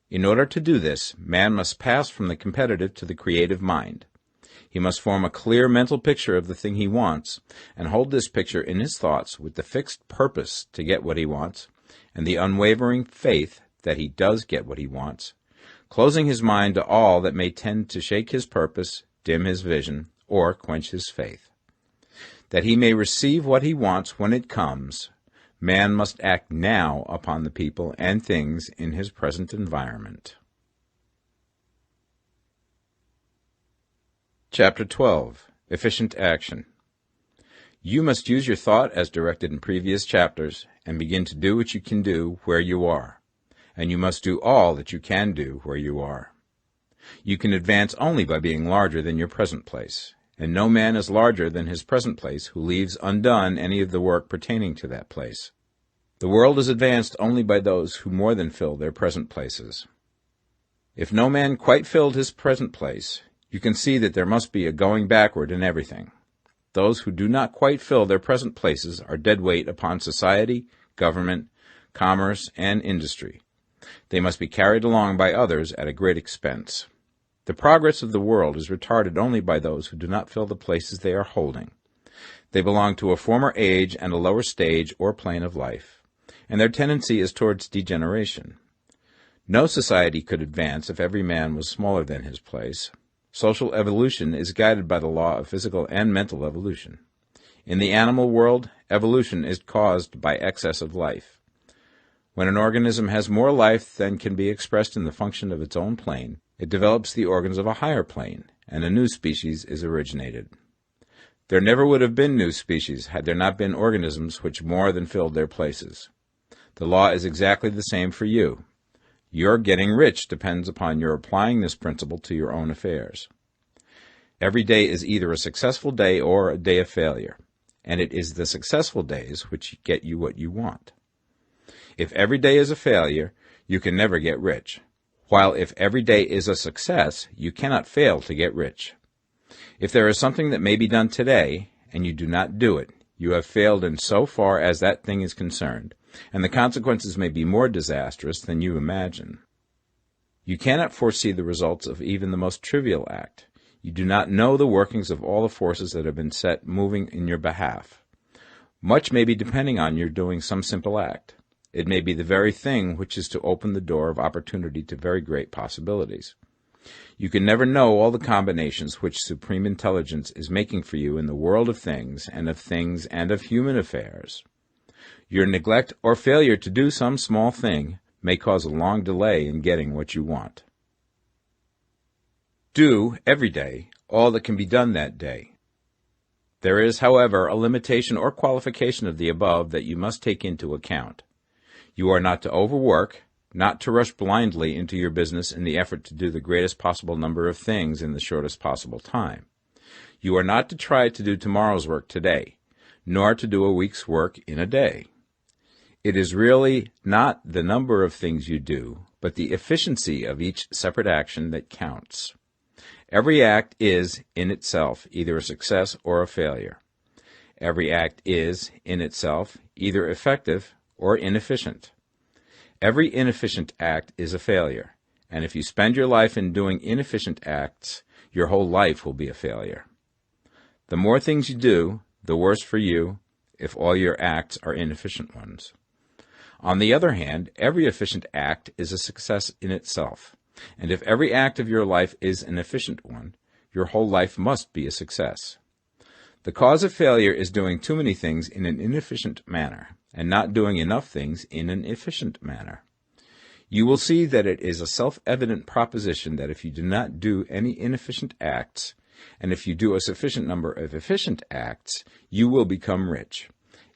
Speaker 1: In order to do this, man must pass from the competitive to the creative mind. He must form a clear mental picture of the thing he wants, and hold this picture in his thoughts with the fixed purpose to get what he wants, and the unwavering faith that he does get what he wants, closing his mind to all that may tend to shake his purpose, dim his vision, or quench his faith. That he may receive what he wants when it comes, man must act now upon the people and things in his present environment. Chapter 12. Efficient Action. You must use your thought as directed in previous chapters and begin to do what you can do where you are, and you must do all that you can do where you are. You can advance only by being larger than your present place, and no man is larger than his present place who leaves undone any of the work pertaining to that place. The world is advanced only by those who more than fill their present places. If no man quite filled his present place, you can see that there must be a going backward in everything. Those who do not quite fill their present places are dead weight upon society, government, commerce, and industry. They must be carried along by others at a great expense. The progress of the world is retarded only by those who do not fill the places they are holding. They belong to a former age and a lower stage or plane of life, and their tendency is towards degeneration. No society could advance if every man was smaller than his place. Social evolution is guided by the law of physical and mental evolution. In the animal world, evolution is caused by excess of life. When an organism has more life than can be expressed in the function of its own plane, it develops the organs of a higher plane, and a new species is originated. There never would have been new species had there not been organisms which more than filled their places. The law is exactly the same for you. Your getting rich depends upon your applying this principle to your own affairs. Every day is either a successful day or a day of failure, and it is the successful days which get you what you want. If every day is a failure, you can never get rich, while if every day is a success, you cannot fail to get rich. If there is something that may be done today, and you do not do it, you have failed in so far as that thing is concerned, and the consequences may be more disastrous than you imagine. You cannot foresee the results of even the most trivial act. You do not know the workings of all the forces that have been set moving in your behalf. Much may be depending on your doing some simple act. It may be the very thing which is to open the door of opportunity to very great possibilities. You can never know all the combinations which supreme intelligence is making for you in the world of things and of human affairs. Your neglect or failure to do some small thing may cause a long delay in getting what you want. Do, every day, all that can be done that day. There is, however, a limitation or qualification of the above that you must take into account. You are not to overwork, not to rush blindly into your business in the effort to do the greatest possible number of things in the shortest possible time. You are not to try to do tomorrow's work today, nor to do a week's work in a day. It is really not the number of things you do, but the efficiency of each separate action that counts. Every act is, in itself, either a success or a failure. Every act is, in itself, either effective or inefficient. Every inefficient act is a failure, and if you spend your life in doing inefficient acts, your whole life will be a failure. The more things you do, the worse for you if all your acts are inefficient ones. On the other hand, every efficient act is a success in itself, and if every act of your life is an efficient one, your whole life must be a success. The cause of failure is doing too many things in an inefficient manner, and not doing enough things in an efficient manner. You will see that it is a self-evident proposition that if you do not do any inefficient acts, and if you do a sufficient number of efficient acts, you will become rich.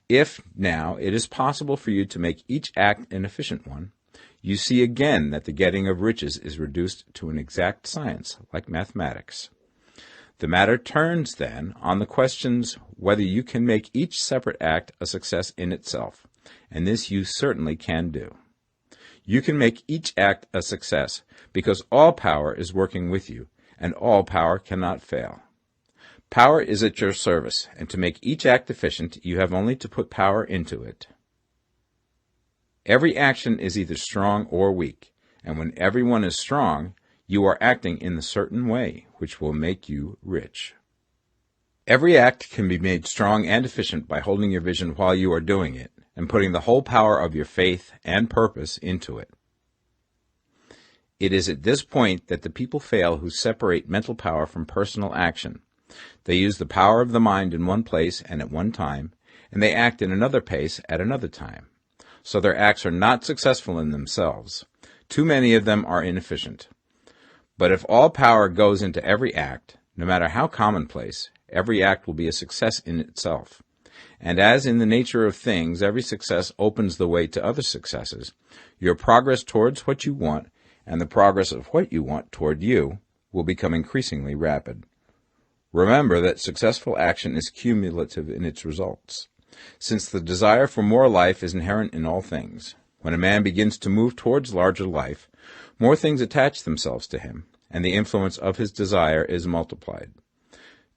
Speaker 1: If, now, it is possible for you to make each act an efficient one, you see again that the getting of riches is reduced to an exact science, like mathematics. The matter turns, then, on the questions whether you can make each separate act a success in itself, and this you certainly can do. You can make each act a success because all power is working with you, and all power cannot fail. Power is at your service, and to make each act efficient, you have only to put power into it. Every action is either strong or weak, and when everyone is strong, you are acting in a certain way, which will make you rich. Every act can be made strong and efficient by holding your vision while you are doing it, and putting the whole power of your faith and purpose into it. It is at this point that the people fail who separate mental power from personal action. They use the power of the mind in one place and at one time, and they act in another place at another time. So their acts are not successful in themselves. Too many of them are inefficient. But if all power goes into every act, no matter how commonplace, every act will be a success in itself. And as in the nature of things, every success opens the way to other successes, your progress towards what you want and the progress of what you want toward you will become increasingly rapid. Remember that successful action is cumulative in its results, since the desire for more life is inherent in all things. When a man begins to move towards larger life, more things attach themselves to him, and the influence of his desire is multiplied.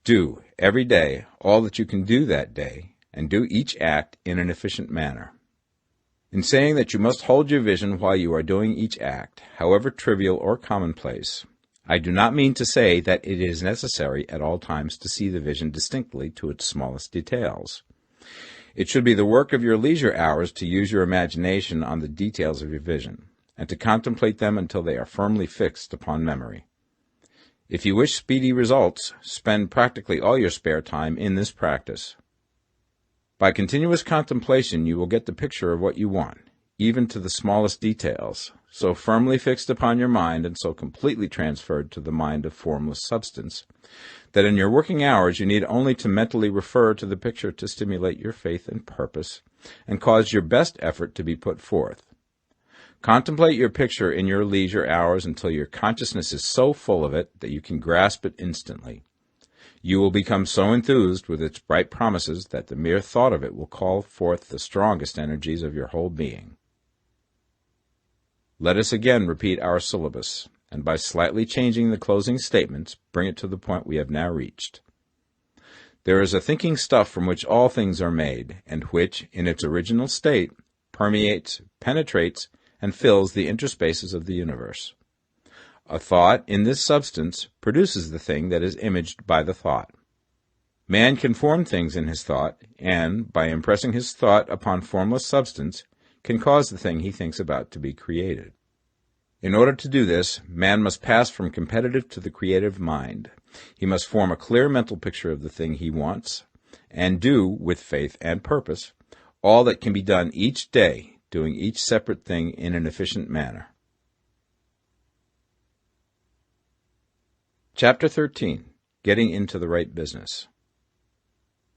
Speaker 1: Do, every day, all that you can do that day, and do each act in an efficient manner. In saying that you must hold your vision while you are doing each act, however trivial or commonplace, I do not mean to say that it is necessary at all times to see the vision distinctly to its smallest details. It should be the work of your leisure hours to use your imagination on the details of your vision, and to contemplate them until they are firmly fixed upon memory. If you wish speedy results, spend practically all your spare time in this practice. By continuous contemplation you will get the picture of what you want, even to the smallest details, so firmly fixed upon your mind and so completely transferred to the mind of formless substance, that in your working hours you need only to mentally refer to the picture to stimulate your faith and purpose, and cause your best effort to be put forth. Contemplate your picture in your leisure hours until your consciousness is so full of it that you can grasp it instantly. You will become so enthused with its bright promises that the mere thought of it will call forth the strongest energies of your whole being. Let us again repeat our syllabus, and by slightly changing the closing statements, bring it to the point we have now reached. There is a thinking stuff from which all things are made, and which, in its original state, permeates, penetrates, and fills the interspaces of the universe. A thought in this substance produces the thing that is imaged by the thought. Man can form things in his thought, and, by impressing his thought upon formless substance, can cause the thing he thinks about to be created. In order to do this, man must pass from competitive to the creative mind. He must form a clear mental picture of the thing he wants, and do, with faith and purpose, all that can be done each day, doing each separate thing in an efficient manner. Chapter 13. Getting into the right business.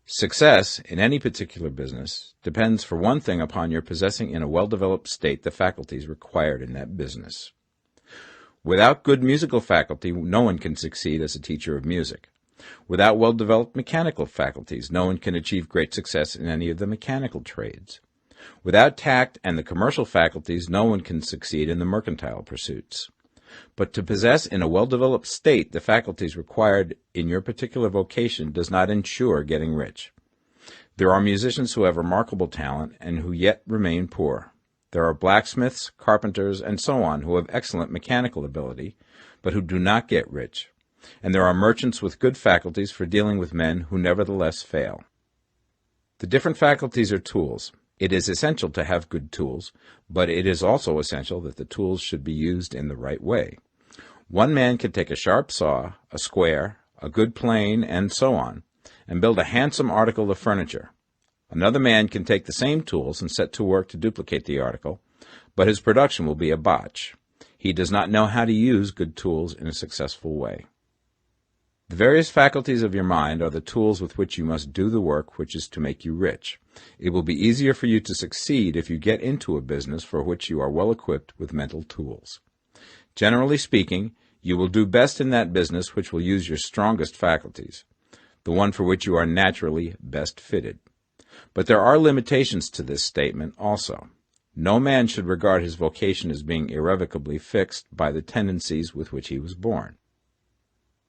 Speaker 1: Success in any particular business depends for one thing upon your possessing in a well-developed state the faculties required in that business. Without good musical faculty, no one can succeed as a teacher of music. Without well-developed mechanical faculties, no one can achieve great success in any of the mechanical trades. Without tact and the commercial faculties, no one can succeed in the mercantile pursuits. But to possess in a well-developed state the faculties required in your particular vocation does not ensure getting rich. There are musicians who have remarkable talent and who yet remain poor. There are blacksmiths, carpenters, and so on who have excellent mechanical ability, but who do not get rich. And there are merchants with good faculties for dealing with men who nevertheless fail. The different faculties are tools. It is essential to have good tools, but it is also essential that the tools should be used in the right way. One man can take a sharp saw, a square, a good plane, and so on, and build a handsome article of furniture. Another man can take the same tools and set to work to duplicate the article, but his production will be a botch. He does not know how to use good tools in a successful way. The various faculties of your mind are the tools with which you must do the work which is to make you rich. It will be easier for you to succeed if you get into a business for which you are well equipped with mental tools. Generally speaking, you will do best in that business which will use your strongest faculties, the one for which you are naturally best fitted. But there are limitations to this statement also. No man should regard his vocation as being irrevocably fixed by the tendencies with which he was born.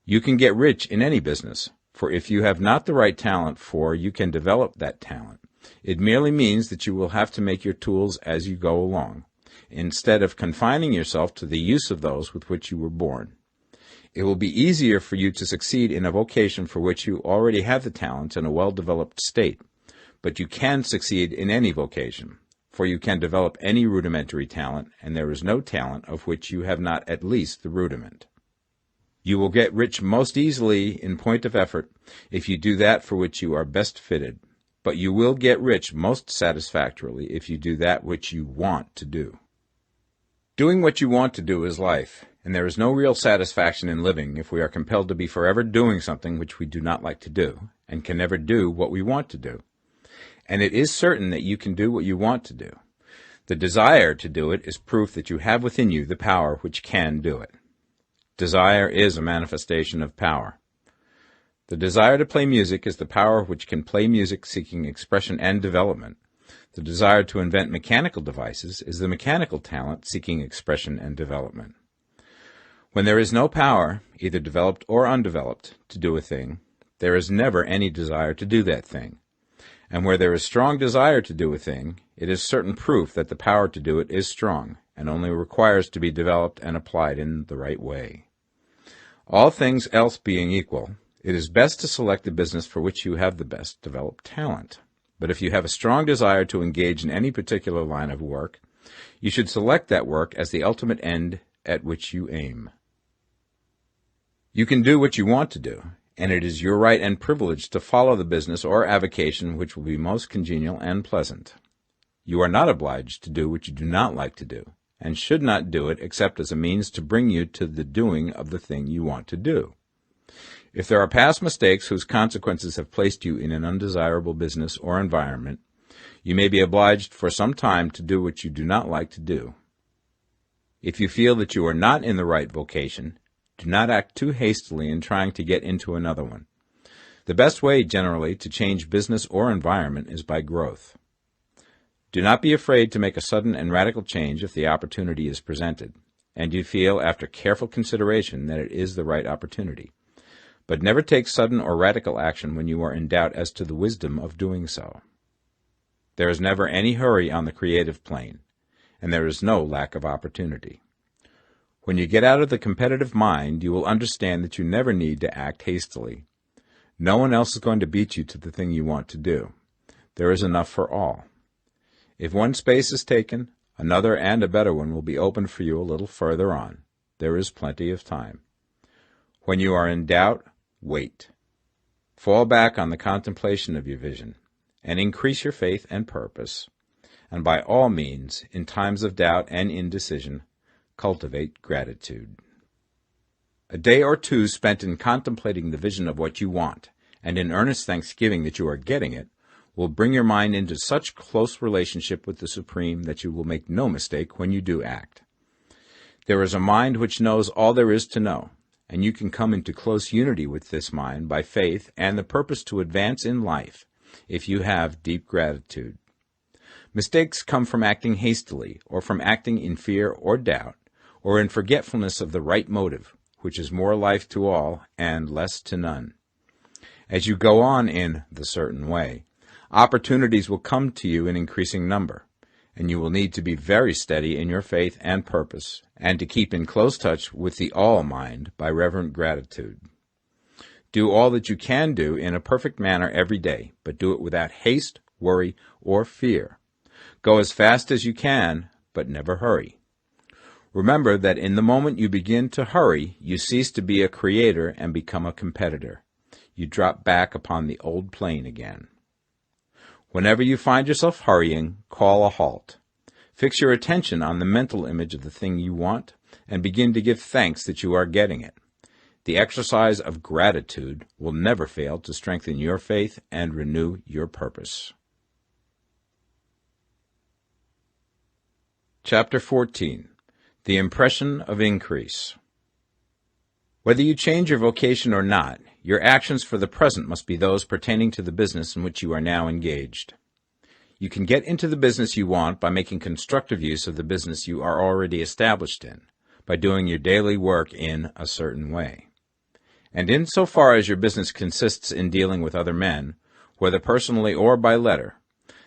Speaker 1: You can get rich in any business, for if you have not the right talent you can develop that talent. It merely means that you will have to make your tools as you go along, instead of confining yourself to the use of those with which you were born. It will be easier for you to succeed in a vocation for which you already have the talent in a well-developed state, but you can succeed in any vocation, for you can develop any rudimentary talent, and there is no talent of which you have not at least the rudiment. You will get rich most easily in point of effort if you do that for which you are best fitted, but you will get rich most satisfactorily if you do that which you want to do. Doing what you want to do is life, and there is no real satisfaction in living if we are compelled to be forever doing something which we do not like to do, and can never do what we want to do. And it is certain that you can do what you want to do. The desire to do it is proof that you have within you the power which can do it. Desire is a manifestation of power. The desire to play music is the power which can play music seeking expression and development. The desire to invent mechanical devices is the mechanical talent seeking expression and development. When there is no power, either developed or undeveloped, to do a thing, there is never any desire to do that thing. And where there is strong desire to do a thing, it is certain proof that the power to do it is strong, and only requires to be developed and applied in the right way. All things else being equal, it is best to select the business for which you have the best developed talent. But if you have a strong desire to engage in any particular line of work, you should select that work as the ultimate end at which you aim. You can do what you want to do, and it is your right and privilege to follow the business or avocation which will be most congenial and pleasant. You are not obliged to do what you do not like to do, and should not do it except as a means to bring you to the doing of the thing you want to do. If there are past mistakes whose consequences have placed you in an undesirable business or environment, you may be obliged for some time to do what you do not like to do. If you feel that you are not in the right vocation, do not act too hastily in trying to get into another one. The best way, generally, to change business or environment is by growth. Do not be afraid to make a sudden and radical change if the opportunity is presented, and you feel, after careful consideration, that it is the right opportunity. But never take sudden or radical action when you are in doubt as to the wisdom of doing so. There is never any hurry on the creative plane, and there is no lack of opportunity. When you get out of the competitive mind, you will understand that you never need to act hastily. No one else is going to beat you to the thing you want to do. There is enough for all. If one space is taken, another and a better one will be opened for you a little further on. There is plenty of time. When you are in doubt, wait. Fall back on the contemplation of your vision, and increase your faith and purpose. And by all means, in times of doubt and indecision, cultivate gratitude. A day or two spent in contemplating the vision of what you want, and in earnest thanksgiving that you are getting it, will bring your mind into such close relationship with the Supreme that you will make no mistake when you do act. There is a mind which knows all there is to know, and you can come into close unity with this mind by faith and the purpose to advance in life, if you have deep gratitude. Mistakes come from acting hastily, or from acting in fear or doubt, or in forgetfulness of the right motive, which is more life to all and less to none. As you go on in the certain way, opportunities will come to you in increasing number, and you will need to be very steady in your faith and purpose, and to keep in close touch with the all-mind by reverent gratitude. Do all that you can do in a perfect manner every day, but do it without haste, worry, or fear. Go as fast as you can, but never hurry. Remember that in the moment you begin to hurry, you cease to be a creator and become a competitor. You drop back upon the old plane again. Whenever you find yourself hurrying, call a halt. Fix your attention on the mental image of the thing you want, and begin to give thanks that you are getting it. The exercise of gratitude will never fail to strengthen your faith and renew your purpose. Chapter 14. The Impression of Increase. Whether you change your vocation or not, your actions for the present must be those pertaining to the business in which you are now engaged. You can get into the business you want by making constructive use of the business you are already established in, by doing your daily work in a certain way. And insofar as your business consists in dealing with other men, whether personally or by letter,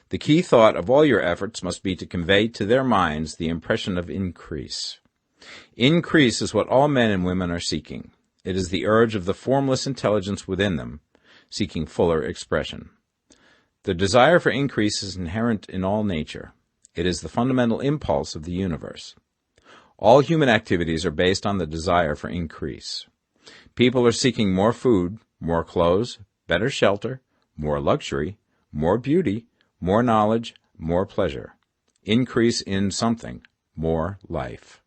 Speaker 1: the key thought of all your efforts must be to convey to their minds the impression of increase. Increase is what all men and women are seeking. It is the urge of the formless intelligence within them, seeking fuller expression. The desire for increase is inherent in all nature. It is the fundamental impulse of the universe. All human activities are based on the desire for increase. People are seeking more food, more clothes, better shelter, more luxury, more beauty, more knowledge, more pleasure. Increase in something, more life.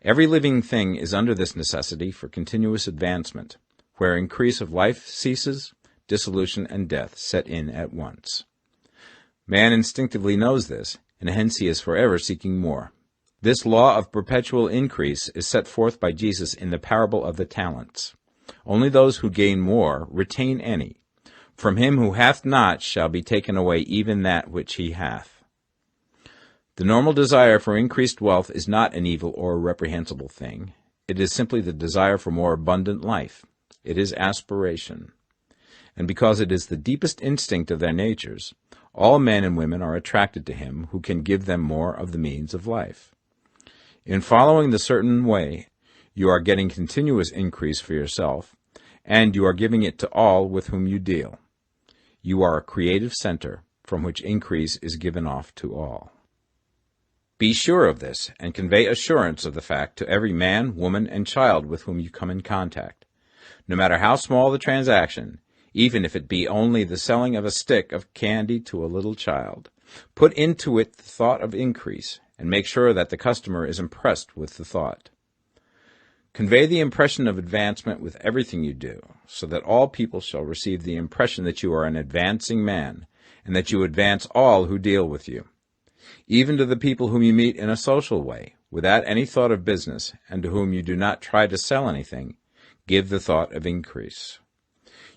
Speaker 1: Every living thing is under this necessity for continuous advancement. Where increase of life ceases, dissolution and death set in at once. Man instinctively knows this, and hence he is forever seeking more. This law of perpetual increase is set forth by Jesus in the parable of the talents. Only those who gain more retain any. From him who hath not shall be taken away even that which he hath. The normal desire for increased wealth is not an evil or a reprehensible thing. It is simply the desire for more abundant life. It is aspiration. And because it is the deepest instinct of their natures, all men and women are attracted to him who can give them more of the means of life. In following the certain way, you are getting continuous increase for yourself, and you are giving it to all with whom you deal. You are a creative center from which increase is given off to all. Be sure of this, and convey assurance of the fact to every man, woman, and child with whom you come in contact. No matter how small the transaction, even if it be only the selling of a stick of candy to a little child, put into it the thought of increase, and make sure that the customer is impressed with the thought. Convey the impression of advancement with everything you do, so that all people shall receive the impression that you are an advancing man, and that you advance all who deal with you. Even to the people whom you meet in a social way, without any thought of business, and to whom you do not try to sell anything, give the thought of increase.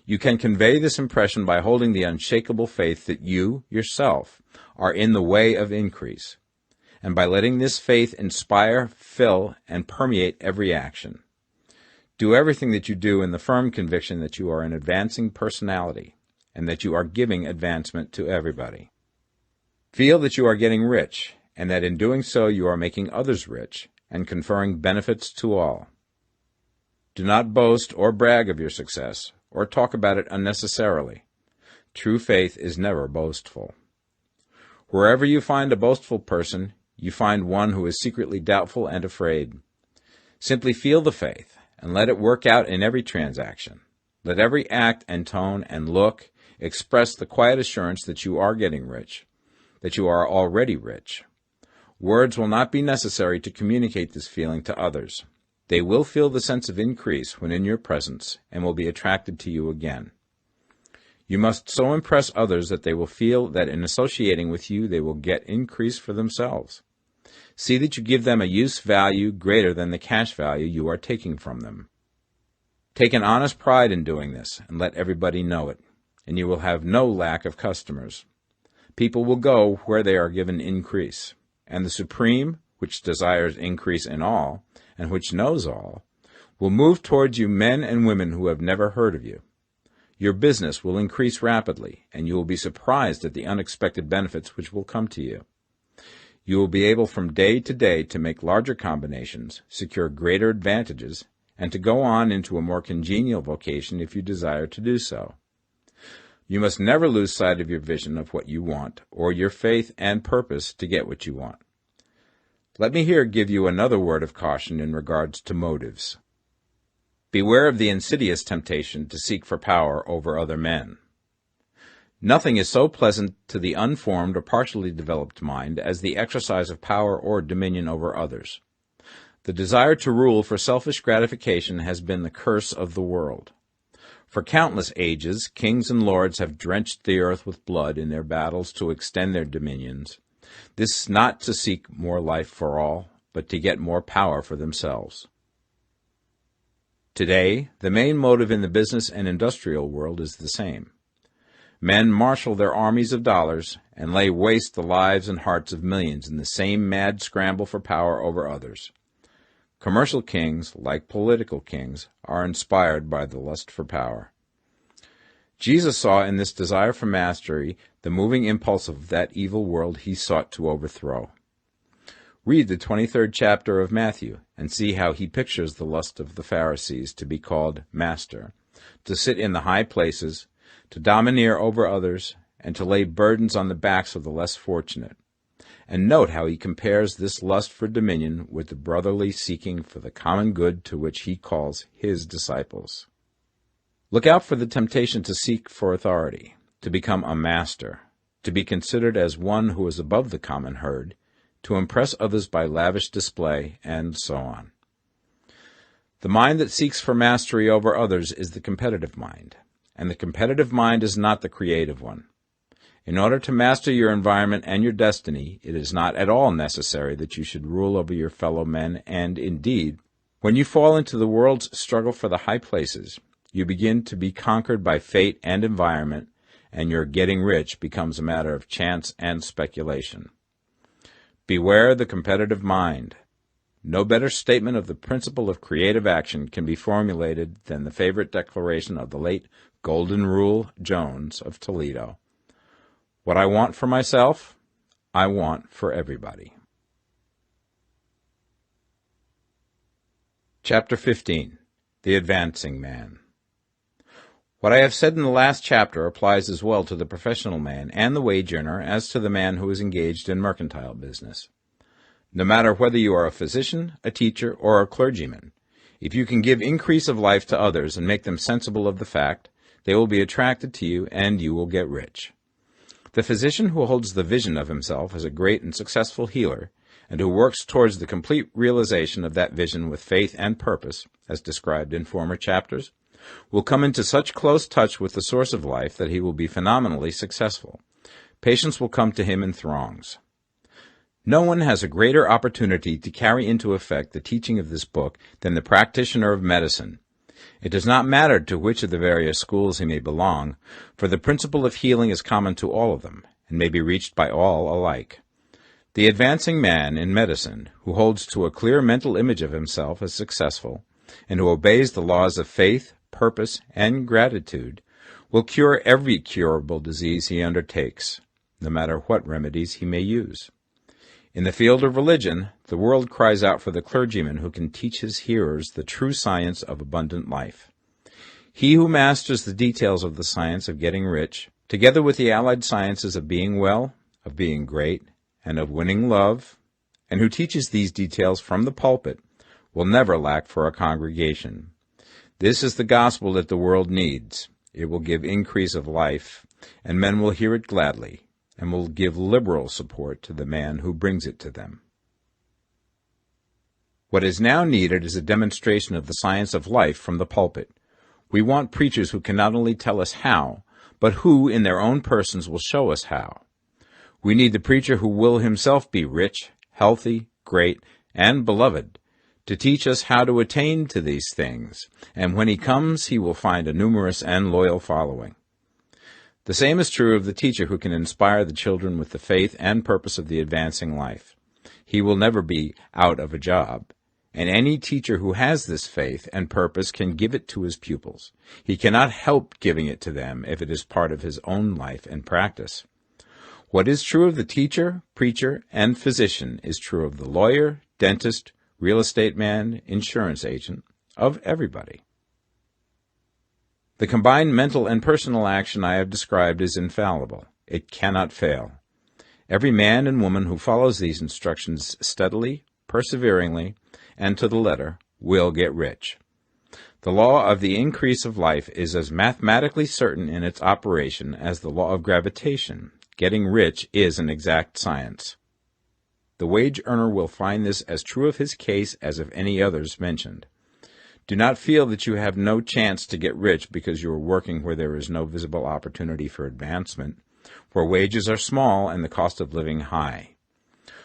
Speaker 1: You can convey this impression by holding the unshakable faith that you, yourself, are in the way of increase, and by letting this faith inspire, fill, and permeate every action. Do everything that you do in the firm conviction that you are an advancing personality, and that you are giving advancement to everybody. Feel that you are getting rich, and that in doing so you are making others rich, and conferring benefits to all. Do not boast or brag of your success, or talk about it unnecessarily. True faith is never boastful. Wherever you find a boastful person, you find one who is secretly doubtful and afraid. Simply feel the faith, and let it work out in every transaction. Let every act and tone and look express the quiet assurance that you are getting rich, that you are already rich. Words will not be necessary to communicate this feeling to others. They will feel the sense of increase when in your presence, and will be attracted to you again. You must so impress others that they will feel that in associating with you they will get increase for themselves. See that you give them a use value greater than the cash value you are taking from them. Take an honest pride in doing this, and let everybody know it, and you will have no lack of customers. People will go where they are given increase, and the Supreme, which desires increase in all, and which knows all, will move towards you men and women who have never heard of you. Your business will increase rapidly, and you will be surprised at the unexpected benefits which will come to you. You will be able from day to day to make larger combinations, secure greater advantages, and to go on into a more congenial vocation if you desire to do so. You must never lose sight of your vision of what you want, or your faith and purpose to get what you want. Let me here give you another word of caution in regards to motives. Beware of the insidious temptation to seek for power over other men. Nothing is so pleasant to the unformed or partially developed mind as the exercise of power or dominion over others. The desire to rule for selfish gratification has been the curse of the world. For countless ages, kings and lords have drenched the earth with blood in their battles to extend their dominions. This not to seek more life for all, but to get more power for themselves. Today, the main motive in the business and industrial world is the same. Men marshal their armies of dollars and lay waste the lives and hearts of millions in the same mad scramble for power over others. Commercial kings, like political kings, are inspired by the lust for power. Jesus saw in this desire for mastery the moving impulse of that evil world he sought to overthrow. Read the 23rd chapter of Matthew and see how he pictures the lust of the Pharisees to be called master, to sit in the high places, to domineer over others, and to lay burdens on the backs of the less fortunate. And note how he compares this lust for dominion with the brotherly seeking for the common good to which he calls his disciples. Look out for the temptation to seek for authority, to become a master, to be considered as one who is above the common herd, to impress others by lavish display, and so on. The mind that seeks for mastery over others is the competitive mind, and the competitive mind is not the creative one. In order to master your environment and your destiny, it is not at all necessary that you should rule over your fellow men, and indeed, when you fall into the world's struggle for the high places, you begin to be conquered by fate and environment, and your getting rich becomes a matter of chance and speculation. Beware the competitive mind. No better statement of the principle of creative action can be formulated than the favorite declaration of the late Golden Rule Jones of Toledo. What I want for myself, I want for everybody. Chapter 15. The Advancing Man. What I have said in the last chapter applies as well to the professional man and the wage earner as to the man who is engaged in mercantile business. No matter whether you are a physician, a teacher, or a clergyman, if you can give increase of life to others and make them sensible of the fact, they will be attracted to you and you will get rich. The physician who holds the vision of himself as a great and successful healer, and who works towards the complete realization of that vision with faith and purpose, as described in former chapters, will come into such close touch with the source of life that he will be phenomenally successful. Patients will come to him in throngs. No one has a greater opportunity to carry into effect the teaching of this book than the practitioner of medicine. It does not matter to which of the various schools he may belong, for the principle of healing is common to all of them, and may be reached by all alike. The advancing man in medicine, who holds to a clear mental image of himself as successful, and who obeys the laws of faith, purpose, and gratitude, will cure every curable disease he undertakes, no matter what remedies he may use. In the field of religion, the world cries out for the clergyman who can teach his hearers the true science of abundant life. He who masters the details of the science of getting rich, together with the allied sciences of being well, of being great, and of winning love, and who teaches these details from the pulpit, will never lack for a congregation. This is the gospel that the world needs. It will give increase of life, and men will hear it gladly, and will give liberal support to the man who brings it to them. What is now needed is a demonstration of the science of life from the pulpit. We want preachers who can not only tell us how, but who, in their own persons, will show us how. We need the preacher who will himself be rich, healthy, great, and beloved, to teach us how to attain to these things, and when he comes, he will find a numerous and loyal following. The same is true of the teacher who can inspire the children with the faith and purpose of the advancing life. He will never be out of a job, and any teacher who has this faith and purpose can give it to his pupils. He cannot help giving it to them if it is part of his own life and practice. What is true of the teacher, preacher, and physician is true of the lawyer, dentist, real estate man, insurance agent, of everybody. The combined mental and personal action I have described is infallible. It cannot fail. Every man and woman who follows these instructions steadily, perseveringly, and to the letter will get rich. The law of the increase of life is as mathematically certain in its operation as the law of gravitation. Getting rich is an exact science. The wage earner will find this as true of his case as of any others mentioned. Do not feel that you have no chance to get rich because you are working where there is no visible opportunity for advancement, where wages are small and the cost of living high.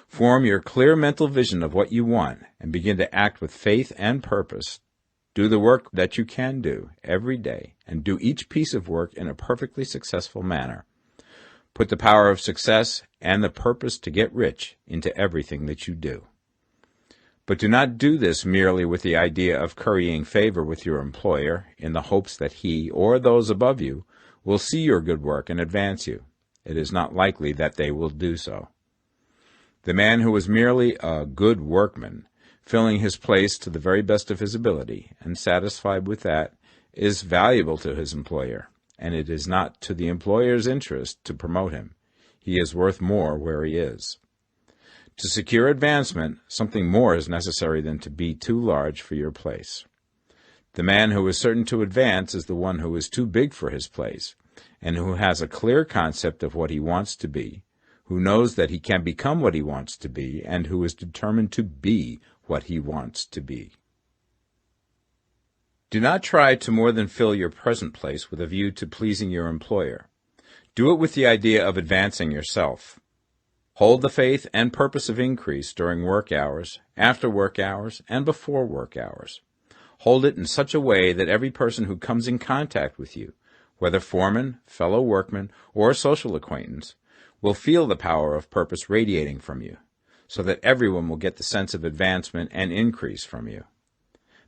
Speaker 1: Form your clear mental vision of what you want and begin to act with faith and purpose. Do the work that you can do every day and do each piece of work in a perfectly successful manner. Put the power of success and the purpose to get rich into everything that you do. But do not do this merely with the idea of currying favor with your employer in the hopes that he or those above you will see your good work and advance you. It is not likely that they will do so. The man who is merely a good workman, filling his place to the very best of his ability, and satisfied with that, is valuable to his employer, and it is not to the employer's interest to promote him. He is worth more where he is. To secure advancement, something more is necessary than to be too large for your place. The man who is certain to advance is the one who is too big for his place, and who has a clear concept of what he wants to be, who knows that he can become what he wants to be, and who is determined to be what he wants to be. Do not try to more than fill your present place with a view to pleasing your employer. Do it with the idea of advancing yourself. Hold the faith and purpose of increase during work hours, after work hours, and before work hours. Hold it in such a way that every person who comes in contact with you, whether foreman, fellow workman, or social acquaintance, will feel the power of purpose radiating from you, so that everyone will get the sense of advancement and increase from you.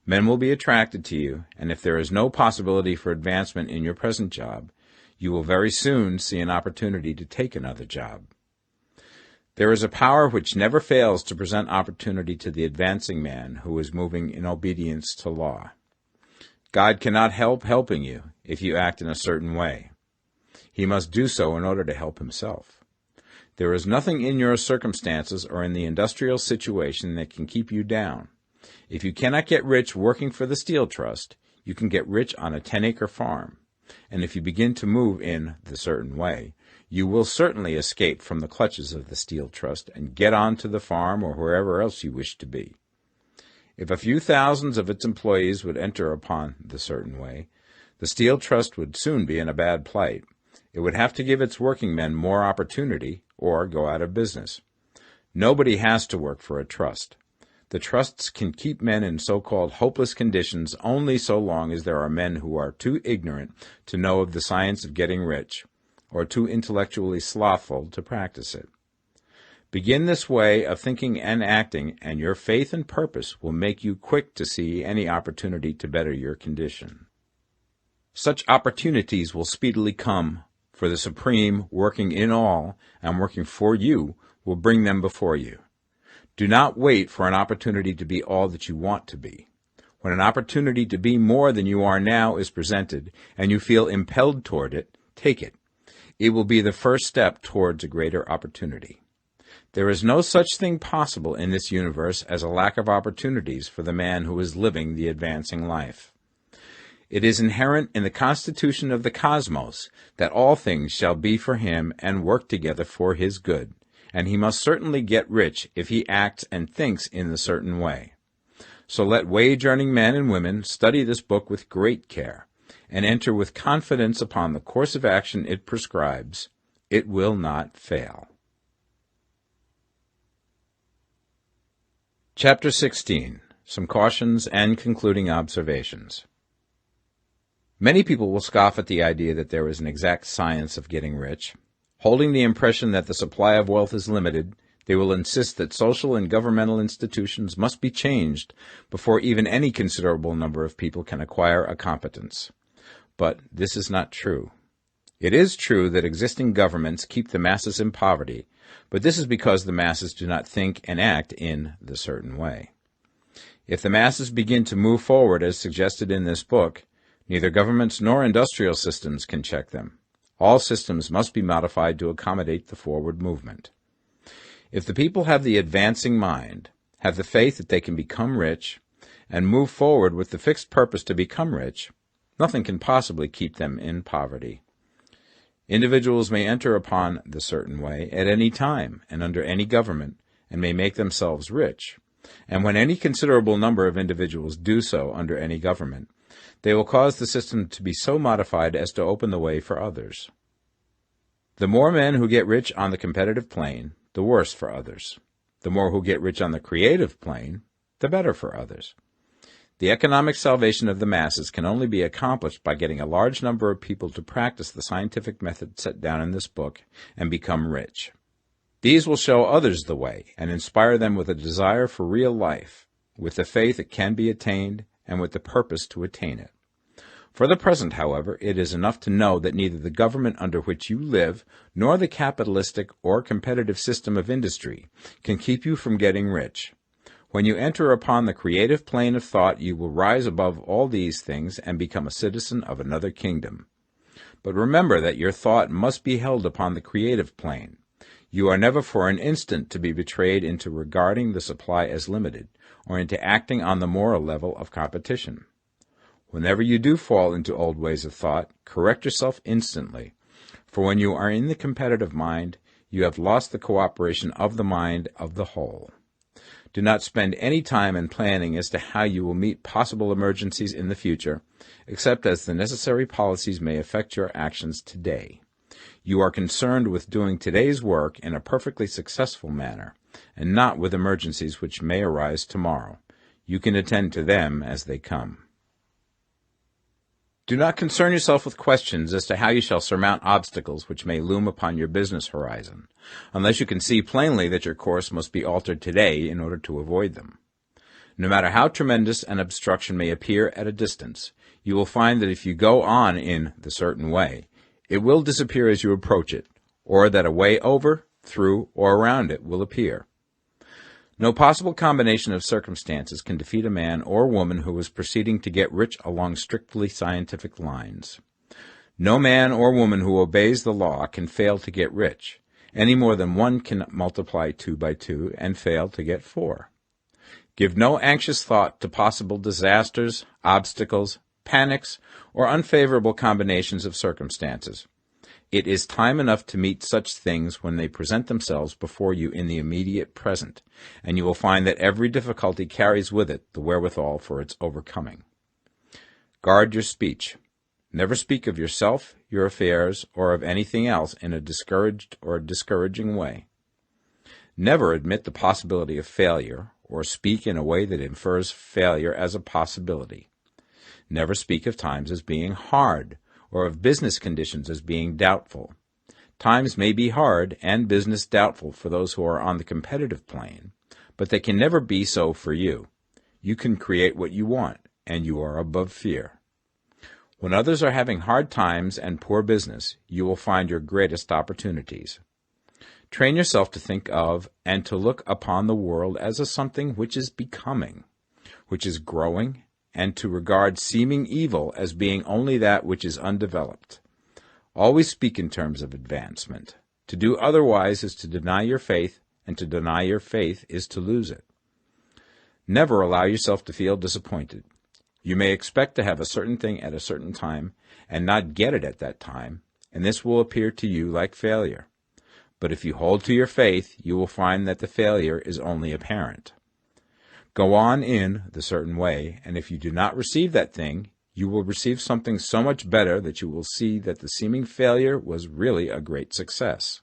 Speaker 1: Men will be attracted to you, and if there is no possibility for advancement in your present job, you will very soon see an opportunity to take another job. There is a power which never fails to present opportunity to the advancing man who is moving in obedience to law. God cannot help helping you if you act in a certain way. He must do so in order to help himself. There is nothing in your circumstances or in the industrial situation that can keep you down. If you cannot get rich working for the Steel Trust, you can get rich on a 10-acre farm. And if you begin to move in the certain way, you will certainly escape from the clutches of the Steel Trust and get on to the farm or wherever else you wish to be. If a few thousands of its employees would enter upon the certain way, the Steel Trust would soon be in a bad plight. It would have to give its working men more opportunity or go out of business. Nobody has to work for a trust. The trusts can keep men in so-called hopeless conditions only so long as there are men who are too ignorant to know of the science of getting rich, or too intellectually slothful to practice it. Begin this way of thinking and acting, and your faith and purpose will make you quick to see any opportunity to better your condition. Such opportunities will speedily come, for the Supreme, working in all and working for you, will bring them before you. Do not wait for an opportunity to be all that you want to be. When an opportunity to be more than you are now is presented, and you feel impelled toward it, take it. It will be the first step towards a greater opportunity. There is no such thing possible in this universe as a lack of opportunities for the man who is living the advancing life. It is inherent in the constitution of the cosmos that all things shall be for him and work together for his good, and he must certainly get rich if he acts and thinks in the certain way. So let wage-earning men and women study this book with great care, and enter with confidence upon the course of action it prescribes. It will not fail. Chapter 16. Some Cautions and Concluding Observations. Many people will scoff at the idea that there is an exact science of getting rich. Holding the impression that the supply of wealth is limited, they will insist that social and governmental institutions must be changed before even any considerable number of people can acquire a competence. But this is not true. It is true that existing governments keep the masses in poverty, but this is because the masses do not think and act in the certain way. If the masses begin to move forward as suggested in this book, neither governments nor industrial systems can check them. All systems must be modified to accommodate the forward movement. If the people have the advancing mind, have the faith that they can become rich, and move forward with the fixed purpose to become rich, nothing can possibly keep them in poverty. Individuals may enter upon the certain way at any time and under any government, and may make themselves rich. And when any considerable number of individuals do so under any government, they will cause the system to be so modified as to open the way for others. The more men who get rich on the competitive plane, the worse for others. The more who get rich on the creative plane, the better for others. The economic salvation of the masses can only be accomplished by getting a large number of people to practice the scientific method set down in this book and become rich. These will show others the way and inspire them with a desire for real life, with the faith it can be attained, and with the purpose to attain it. For the present, however, it is enough to know that neither the government under which you live nor the capitalistic or competitive system of industry can keep you from getting rich. When you enter upon the creative plane of thought, you will rise above all these things and become a citizen of another kingdom. But remember that your thought must be held upon the creative plane. You are never for an instant to be betrayed into regarding the supply as limited, or into acting on the moral level of competition. Whenever you do fall into old ways of thought, correct yourself instantly, for when you are in the competitive mind, you have lost the cooperation of the mind of the whole. Do not spend any time in planning as to how you will meet possible emergencies in the future, except as the necessary policies may affect your actions today. You are concerned with doing today's work in a perfectly successful manner, and not with emergencies which may arise tomorrow. You can attend to them as they come. Do not concern yourself with questions as to how you shall surmount obstacles which may loom upon your business horizon, unless you can see plainly that your course must be altered today in order to avoid them. No matter how tremendous an obstruction may appear at a distance, you will find that if you go on in the certain way, it will disappear as you approach it, or that a way over, through, or around it will appear. No possible combination of circumstances can defeat a man or woman who is proceeding to get rich along strictly scientific lines. No man or woman who obeys the law can fail to get rich, any more than one can multiply 2 by 2 and fail to get 4. Give no anxious thought to possible disasters, obstacles, panics, or unfavorable combinations of circumstances. It is time enough to meet such things when they present themselves before you in the immediate present, and you will find that every difficulty carries with it the wherewithal for its overcoming. Guard your speech. Never speak of yourself, your affairs, or of anything else in a discouraged or discouraging way. Never admit the possibility of failure, or speak in a way that infers failure as a possibility. Never speak of times as being hard, or of business conditions as being doubtful. Times may be hard and business doubtful for those who are on the competitive plane, but they can never be so for you. You can create what you want, and you are above fear. When others are having hard times and poor business, you will find your greatest opportunities. Train yourself to think of and to look upon the world as a something which is becoming, which is growing, and to regard seeming evil as being only that which is undeveloped. Always speak in terms of advancement. To do otherwise is to deny your faith, and to deny your faith is to lose it. Never allow yourself to feel disappointed. You may expect to have a certain thing at a certain time, and not get it at that time, and this will appear to you like failure. But if you hold to your faith, you will find that the failure is only apparent. Go on in the certain way, and if you do not receive that thing, you will receive something so much better that you will see that the seeming failure was really a great success.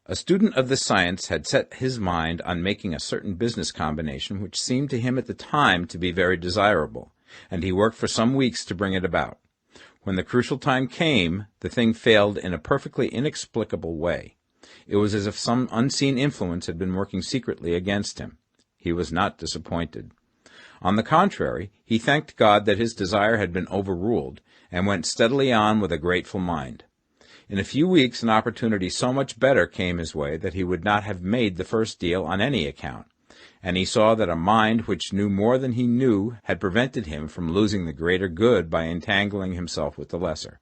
Speaker 1: A student of this science had set his mind on making a certain business combination which seemed to him at the time to be very desirable, and he worked for some weeks to bring it about. When the crucial time came, the thing failed in a perfectly inexplicable way. It was as if some unseen influence had been working secretly against him. He was not disappointed. On the contrary, he thanked God that his desire had been overruled, and went steadily on with a grateful mind. In a few weeks an opportunity so much better came his way that he would not have made the first deal on any account, and he saw that a mind which knew more than he knew had prevented him from losing the greater good by entangling himself with the lesser.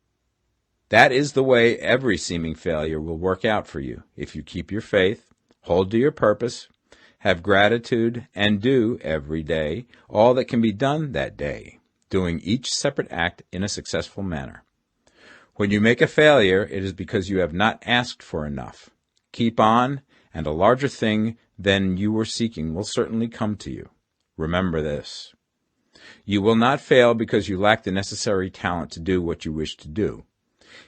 Speaker 1: That is the way every seeming failure will work out for you, if you keep your faith, hold to your purpose, have gratitude, and do, every day, all that can be done that day, doing each separate act in a successful manner. When you make a failure, it is because you have not asked for enough. Keep on, and a larger thing than you were seeking will certainly come to you. Remember this. You will not fail because you lack the necessary talent to do what you wish to do.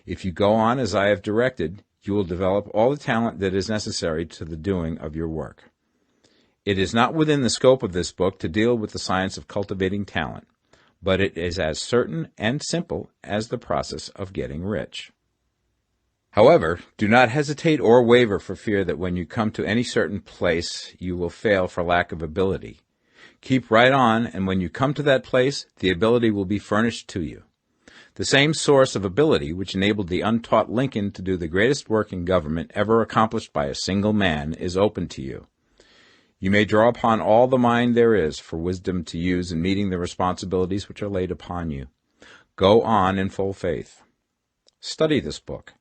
Speaker 1: If you go on as I have directed, you will develop all the talent that is necessary to the doing of your work. It is not within the scope of this book to deal with the science of cultivating talent, but it is as certain and simple as the process of getting rich. However, do not hesitate or waver for fear that when you come to any certain place you will fail for lack of ability. Keep right on, and when you come to that place, the ability will be furnished to you. The same source of ability which enabled the untaught Lincoln to do the greatest work in government ever accomplished by a single man is open to you. You may draw upon all the mind there is for wisdom to use in meeting the responsibilities which are laid upon you. Go on in full faith. Study this book.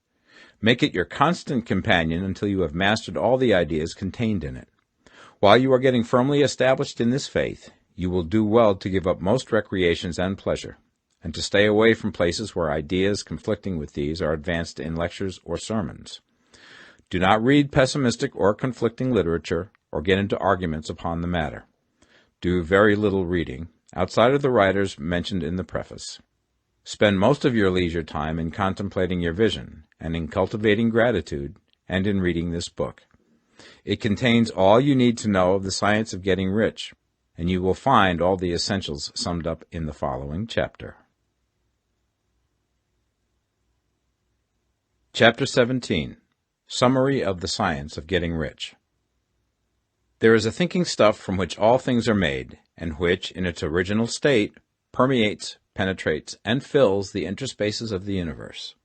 Speaker 1: Make it your constant companion until you have mastered all the ideas contained in it. While you are getting firmly established in this faith, you will do well to give up most recreations and pleasure, and to stay away from places where ideas conflicting with these are advanced in lectures or sermons. Do not read pessimistic or conflicting literature, or get into arguments upon the matter. Do very little reading, outside of the writers mentioned in the preface. Spend most of your leisure time in contemplating your vision, and in cultivating gratitude, and in reading this book. It contains all you need to know of the science of getting rich, and you will find all the essentials summed up in the following chapter. Chapter 17. Summary of the Science of Getting Rich. There is a thinking stuff from which all things are made, and which, in its original state, permeates, penetrates, and fills the interspaces of the universe.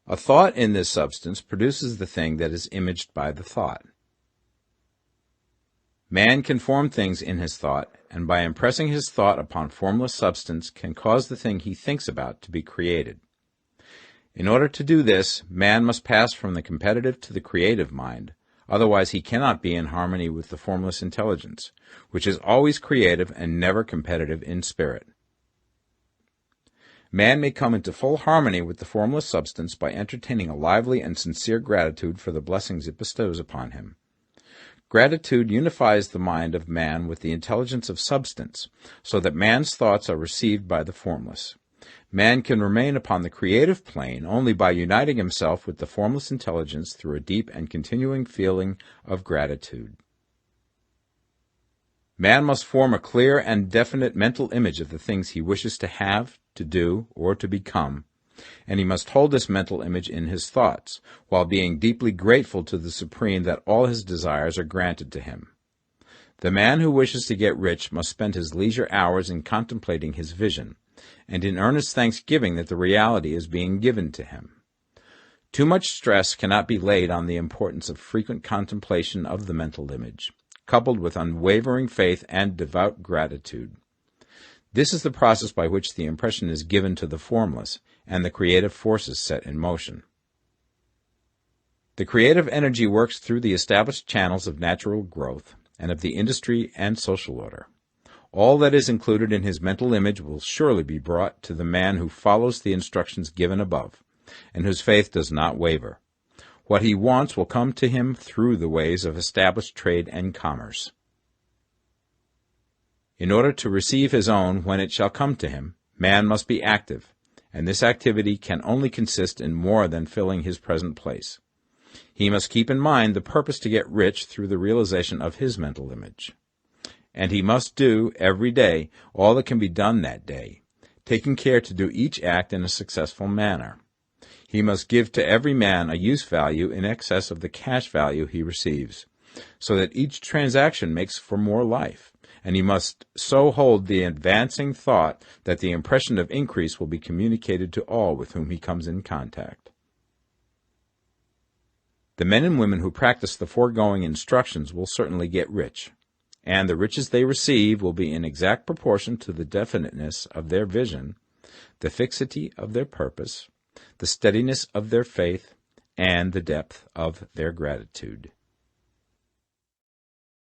Speaker 1: A thought in this substance produces the thing that is imaged by the thought. Man can form things in his thought, and by impressing his thought upon formless substance can cause the thing he thinks about to be created. In order to do this, man must pass from the competitive to the creative mind, otherwise he cannot be in harmony with the formless intelligence, which is always creative and never competitive in spirit. Man may come into full harmony with the formless substance by entertaining a lively and sincere gratitude for the blessings it bestows upon him. Gratitude unifies the mind of man with the intelligence of substance, so that man's thoughts are received by the formless. Man can remain upon the creative plane only by uniting himself with the formless intelligence through a deep and continuing feeling of gratitude. Man must form a clear and definite mental image of the things he wishes to have, to do, or to become, and he must hold this mental image in his thoughts, while being deeply grateful to the Supreme that all his desires are granted to him. The man who wishes to get rich must spend his leisure hours in contemplating his vision, and in earnest thanksgiving that the reality is being given to him. Too much stress cannot be laid on the importance of frequent contemplation of the mental image, coupled with unwavering faith and devout gratitude. This is the process by which the impression is given to the formless, and the creative forces set in motion. The creative energy works through the established channels of natural growth, and of the industry and social order. All that is included in his mental image will surely be brought to the man who follows the instructions given above, and whose faith does not waver. What he wants will come to him through the ways of established trade and commerce. In order to receive his own when it shall come to him, man must be active, and this activity can only consist in more than filling his present place. He must keep in mind the purpose to get rich through the realization of his mental image. And he must do, every day, all that can be done that day, taking care to do each act in a successful manner. He must give to every man a use value in excess of the cash value he receives, so that each transaction makes for more life, and he must so hold the advancing thought that the impression of increase will be communicated to all with whom he comes in contact. The men and women who practice the foregoing instructions will certainly get rich, and the riches they receive will be in exact proportion to the definiteness of their vision, the fixity of their purpose, the steadiness of their faith, and the depth of their gratitude.